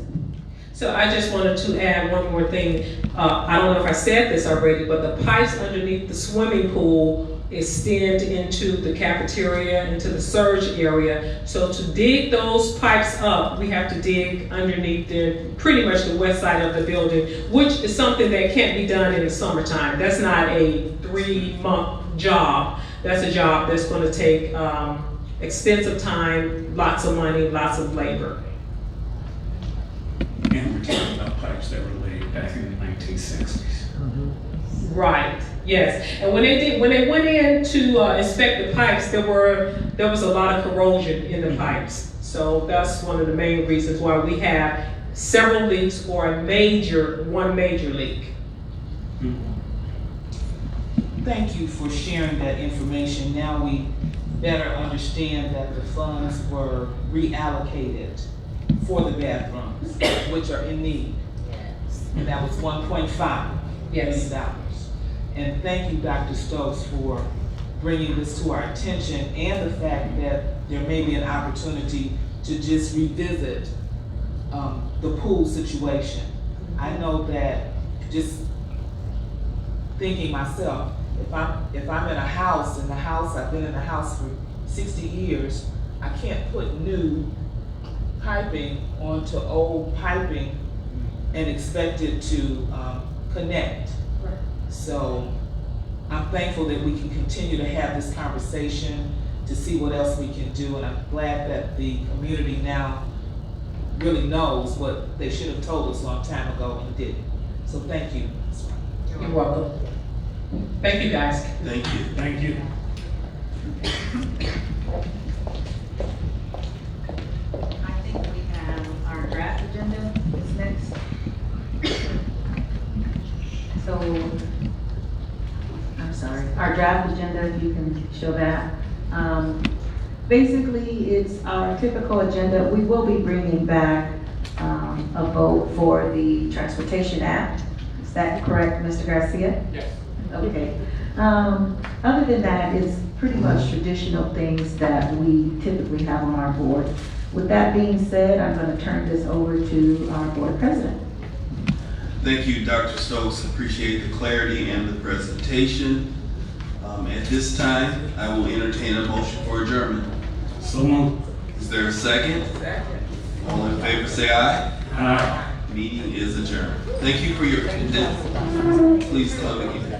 So I just wanted to add one more thing. I don't know if I said this already, but the pipes underneath the swimming pool extend into the cafeteria, into the surge area. So to dig those pipes up, we have to dig underneath pretty much the west side of the building, which is something that can't be done in the summertime. That's not a 3-month job. That's a job that's going to take extensive time, lots of money, lots of labor. And we're talking about pipes that were laid back in the 1960s. Right, yes. And when they went in to inspect the pipes, there was a lot of corrosion in the pipes. So that's one of the main reasons why we have several leaks or one major leak. Thank you for sharing that information. Now we better understand that the funds were reallocated for the bathrooms, which are in need. And that was $1.5 million. And thank you, Dr. Stokes, for bringing this to our attention and the fact that there may be an opportunity to just revisit the pool situation. I know that, just thinking myself, if I'm in a house, I've been in a house for 60 years, I can't put new piping onto old piping and expect it to connect. So I'm thankful that we can continue to have this conversation to see what else we can do, and I'm glad that the community now really knows what they should have told us a long time ago and didn't. So thank you. You're welcome. Thank you, guys. Thank you. Thank you. I think we have our draft agenda is next. So, I'm sorry, our draft agenda, if you can show that. Basically, it's our typical agenda. We will be bringing back a vote for the Transportation Act. Is that correct, Mr. Garcia? Yes. Okay. Other than that, it's pretty much traditional things that we typically have on our board. With that being said, I'm going to turn this over to our board president. Thank you, Dr. Stokes. Appreciate the clarity and the presentation. At this time, I will entertain a motion for adjournment. So moved. Is there a second? Second. All in favor, say aye. Aye. Meeting is adjourned. Thank you for your attendance. Please come again.